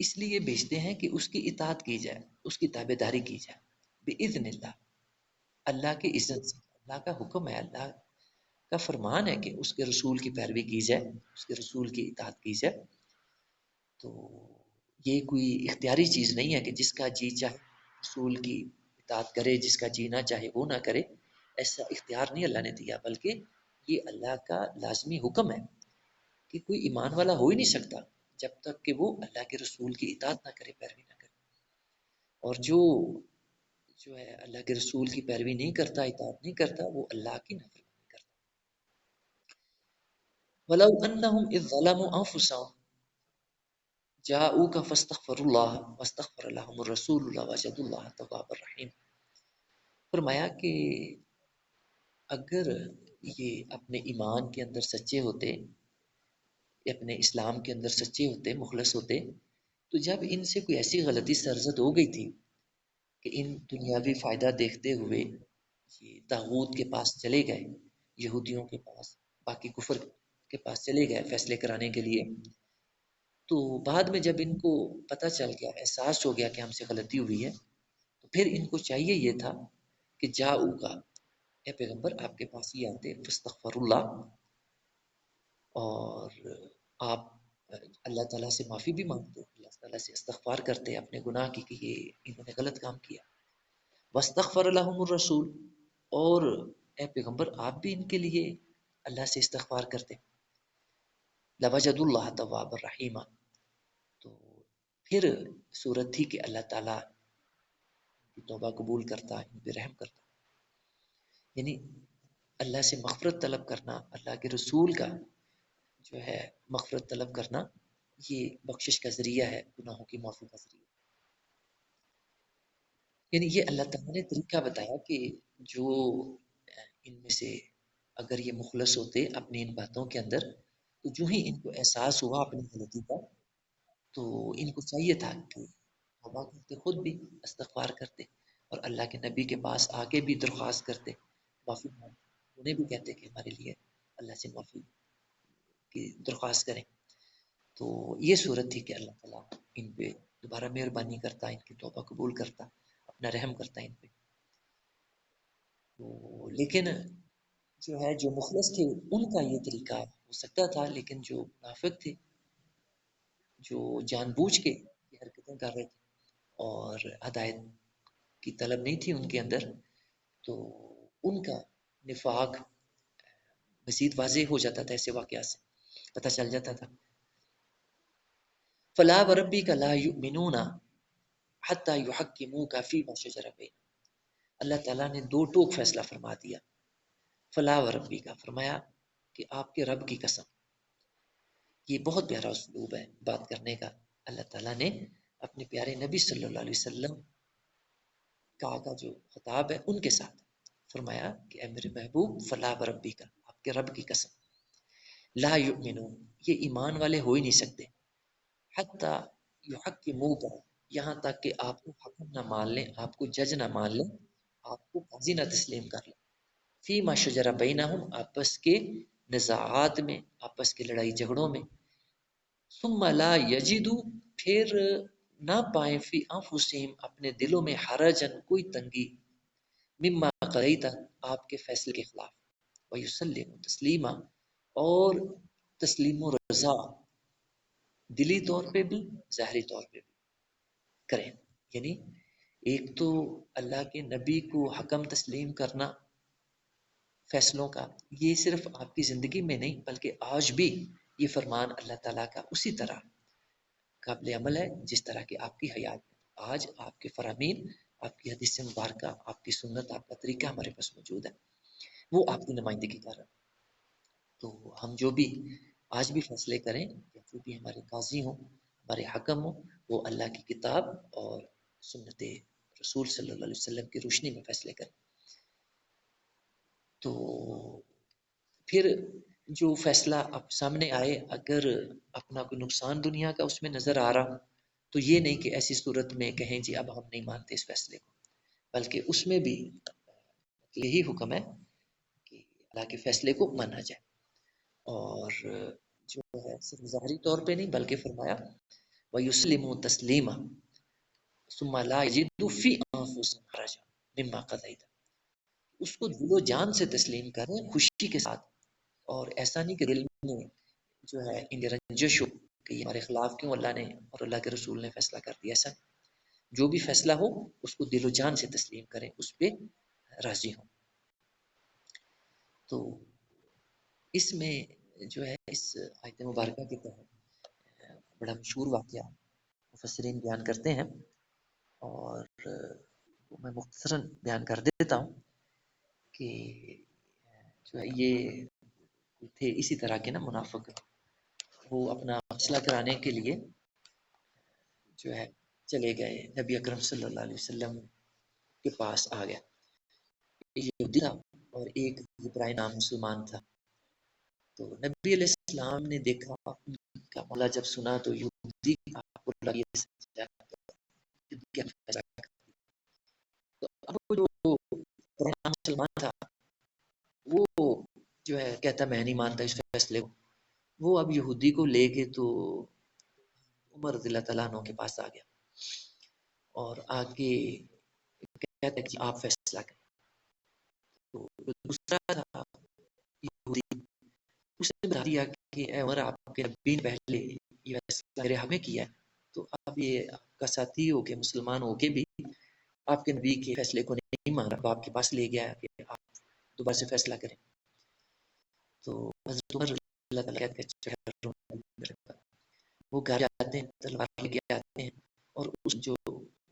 Speaker 1: اس لیے بھیجتے ہیں کہ اس کی اطاعت کی جائے، اس کی تابع داری کی جائے، بِإِذْنِ اللہ، اللہ کے اذن سے، اللہ کا حکم ہے، اللہ کا فرمان ہے کہ اس کے رسول کی پیروی کی جائے، اس کے رسول کی اطاعت کی جائے۔ تو یہ کوئی اختیاری چیز نہیں ہے کہ جس کا جی چاہے رسول کی اطاعت کرے، جس کا جی نہ چاہے وہ نہ کرے، ایسا اختیار نہیں اللہ نے دیا، بلکہ یہ اللہ کا لازمی حکم ہے کہ کوئی ایمان والا ہو ہی نہیں سکتا جب تک کہ وہ اللہ کے رسول کی اطاعت نہ کرے، پیروی نہ کرے، اور جو ہے اللہ کے رسول کی پیروی نہیں کرتا، اطاعت نہیں کرتا، وہ اللہ کی نافرمانی کرتا۔ وَلَوْ أَنَّهُمْ إِذ ظَلَمُوا أَنفُسَهُمْ جَاءُوكَ فَاسْتَغْفَرُوا اللَّهَ وَاسْتَغْفَرَ لَهُمُ الرَّسُولُ لَوَجَدُوا اللَّهَ تَوَّابًا رَحِيمًا، فرمایا کہ اگر یہ اپنے ایمان کے اندر سچے ہوتے، اپنے اسلام کے اندر سچے ہوتے، مخلص ہوتے، تو جب ان سے کوئی ایسی غلطی سرزد ہو گئی تھی کہ ان دنیاوی فائدہ دیکھتے ہوئے یہ طاغوت کے پاس چلے گئے، یہودیوں کے پاس، باقی کفر کے پاس چلے گئے فیصلے کرانے کے لیے، تو بعد میں جب ان کو پتہ چل گیا، احساس ہو گیا کہ ہم سے غلطی ہوئی ہے، تو پھر ان کو چاہیے یہ تھا کہ جاؤ کا، اے پیغمبر آپ کے پاس ہی آتے، فاستغفر اللہ، اور آپ اللہ تعالیٰ سے معافی بھی مانگتے، اللہ تعالیٰ سے استغفار کرتے اپنے گناہ کی کہ یہ انہوں نے غلط کام کیا، واستغفر لهم الرسول، اور اے پیغمبر آپ بھی ان کے لیے اللہ سے استغفار کرتے، لوجد اللہ تواب الرحیم، تو پھر صورت تھی کہ اللہ تعالیٰ کی توبہ قبول کرتا، ان پہ رحم کرتا۔ یعنی اللہ سے مغفرت طلب کرنا، اللہ کے رسول کا جو ہے مغفرت طلب کرنا، یہ بخشش کا ذریعہ ہے، گناہوں کی معافی کا ذریعہ۔ یعنی یہ اللہ تعالیٰ نے طریقہ بتایا کہ جو ان میں سے اگر یہ مخلص ہوتے اپنی ان باتوں کے اندر، تو جو ہی ان کو احساس ہوا اپنی غلطی کا، تو ان کو چاہیے تھا کہ توبہ کرتے، خود بھی استغفار کرتے، اور اللہ کے نبی کے پاس آ کے بھی درخواست کرتے، معافی مانگتے، انہیں بھی کہتے کہ ہمارے لیے اللہ سے معافی کی درخواست کریں۔ تو یہ صورت تھی کہ اللہ تعالیٰ ان پہ دوبارہ مہربانی کرتا، ان کی توبہ قبول کرتا، اپنا رحم کرتا ان پہ۔ تو لیکن جو ہے جو مخلص تھے ان کا یہ طریقہ ہو سکتا تھا، لیکن جو منافق تھے، جو جان بوجھ کے یہ حرکتیں کر رہے تھے اور ہدایت کی طلب نہیں تھی ان کے اندر، تو ان کا نفاق مزید واضح ہو جاتا تھا، ایسے واقعات سے پتہ چل جاتا تھا۔ فلا وربی کا لا یؤمنون حتی یحکموک فیما شجر بینہم. اللہ تعالیٰ نے دو ٹوک فیصلہ فرما دیا. فلا وربی کا فرمایا کہ آپ کے رب کی قسم. یہ بہت پیارا اسلوب ہے بات کرنے کا. اللہ تعالیٰ نے اپنے پیارے نبی صلی اللہ علیہ وسلم کا جو خطاب ہے ان کے ساتھ فرمایا کہ اے میرے محبوب فلا وربی کا، آپ کے رب کی قسم، لا یؤمنون، یہ ایمان والے ہو ہی نہیں سکتے، حتی یحکموک، یہاں تک کہ آپ کو حکم نہ مان لیں، آپ کو جج نہ مان لیں، آپ کو قاضی نہ تسلیم کر لیں، فیما شجر بینہم، آپس کے نزاعات میں، آپس کے لڑائی جھگڑوں میں، ثم لا یجدو، پھر نہ پائیں فی انفسہم، اپنے دلوں میں، حرجن، کوئی تنگی، مما قضیت، آپ کے فیصلے کے خلاف، ویسلم تسلیما، اور تسلیم و رضا دلی طور پہ بھی ظاہری طور پہ بھی کریں. یعنی ایک تو اللہ کے نبی کو حکم تسلیم کرنا فیصلوں کا، یہ صرف آپ کی زندگی میں نہیں بلکہ آج بھی یہ فرمان اللہ تعالیٰ کا اسی طرح قابل عمل ہے جس طرح کہ آپ کی حیات میں. آج آپ کے فرامین، آپ کی حدیث مبارکہ، آپ کی سنت، آپ کا طریقہ ہمارے پاس موجود ہے، وہ آپ کی نمائندگی کر رہا ہے. تو ہم جو بھی آج بھی فیصلے کریں، یا جو بھی ہمارے قاضی ہوں، ہمارے حکم ہوں، وہ اللہ کی کتاب اور سنت رسول صلی اللہ علیہ وسلم کی روشنی میں فیصلے کریں. تو پھر جو فیصلہ اب سامنے آئے، اگر اپنا کوئی نقصان دنیا کا اس میں نظر آ رہا، تو یہ نہیں کہ ایسی صورت میں کہیں جی اب ہم نہیں مانتے اس فیصلے کو، بلکہ اس میں بھی یہی حکم ہے کہ اللہ کے فیصلے کو مانا جائے. اور جو ہے صرف ظاہری طور پہ نہیں بلکہ فرمایا وَيُسْلِمُوا تَسْلِيمًا ثُمَّ لَا يَجِدُوا فِي أَنفُسِهِمْ حَرَجًا مِمَّا قَضَيْتَ، اس کو دل و جان سے تسلیم کریں، خوشی کے ساتھ، اور ایسا نہیں کہ دل میں جو ہے ان رنجش ہو کہ یہ ہمارے خلاف کیوں اللہ نے اور اللہ کے رسول نے فیصلہ کر دیا. ایسا جو بھی فیصلہ ہو اس کو دل و جان سے تسلیم کریں، اس پہ راضی ہوں. تو اس میں جو ہے اس آیت مبارکہ کے تحت بڑا مشہور واقعہ مفسرین بیان کرتے ہیں، اور میں مختصراً بیان کر دیتا ہوں کہ جو ہے یہ تھے اسی طرح کے نا منافق، وہ اپنا فیصلہ کرانے کے لیے جو ہے چلے گئے، نبی اکرم صلی اللہ علیہ وسلم کے پاس آ گیا. یہودی تھا اور ایک ابراہیم نام مسلمان تھا. تو نبی علیہ السلام نے دیکھا ان کا معاملہ، جب سنا تو یہودی آپ کو لگی تو اب وہ جو ابراہیم مسلمان تھا وہ جو ہے کہتا میں نہیں مانتا اس فیصلے کو. وہ اب یہودی کو لے کے تو عمر رضی اللہ تعالیٰ عنہ کے پاس آ گیا اور آ کے کہتا ہے کہ آپ فیصلہ کریں. تو دوسرا تھا یہودی، اس نے بتا دیا کہ اے عمر، آپ کے نبی نے پہلے یہ فیصلہ میرے حق میں کیا ہے، تو اب یہ آپ کا ساتھی ہو کے مسلمان ہو کے بھی آپ کے نبی کے فیصلے کو نہیں مان رہا، آپ کے پاس لے گیا کہ آپ دوبارہ سے فیصلہ کریں. تو حضرت عمر رضی اللہ تعالیٰ کہتے ہیں وہ گھر جاتے ہیں، تلوار لے کے آتے ہیں، اور اس جو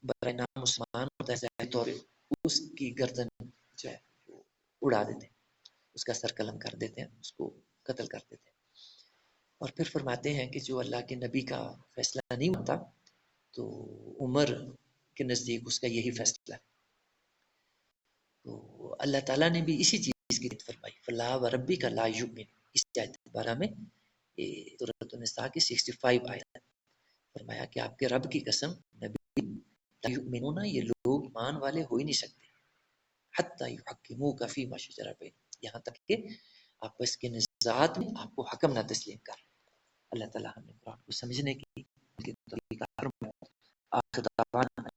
Speaker 1: برائے نام مسلمان ہوتا ہے ظاہری طور پہ اس کی گردن جو ہے اڑا دیتے ہیں، اس کا سر قلم کر دیتے ہیں، اس کو قتل کر دیتے ہیں. اور پھر فرماتے ہیں کہ جو اللہ کے نبی کا فیصلہ نہیں مانتا تو عمر کے نزدیک اس کا یہی فیصلہ ہے. تو اللہ تعالیٰ نے بھی اسی چیز کی فرمائی فلا وربی کا لا یؤمن، اس آیت بارہ میں سورۃ النساء کی 65 آیت فرمایا کہ آپ کے رب کی قسم نبی لا یؤمنون، یہ لوگ ایمان والے ہو ہی نہیں سکتے، حتی یحکموک فیما شجر بینہم، یہاں تک کہ آپس کے نزاعات میں آپ کو حکم نہ تسلیم کر. اللہ تعالیٰ ہمیں قرآن کو سمجھنے کی توفیق عطا فرمائے. آخر دعوانا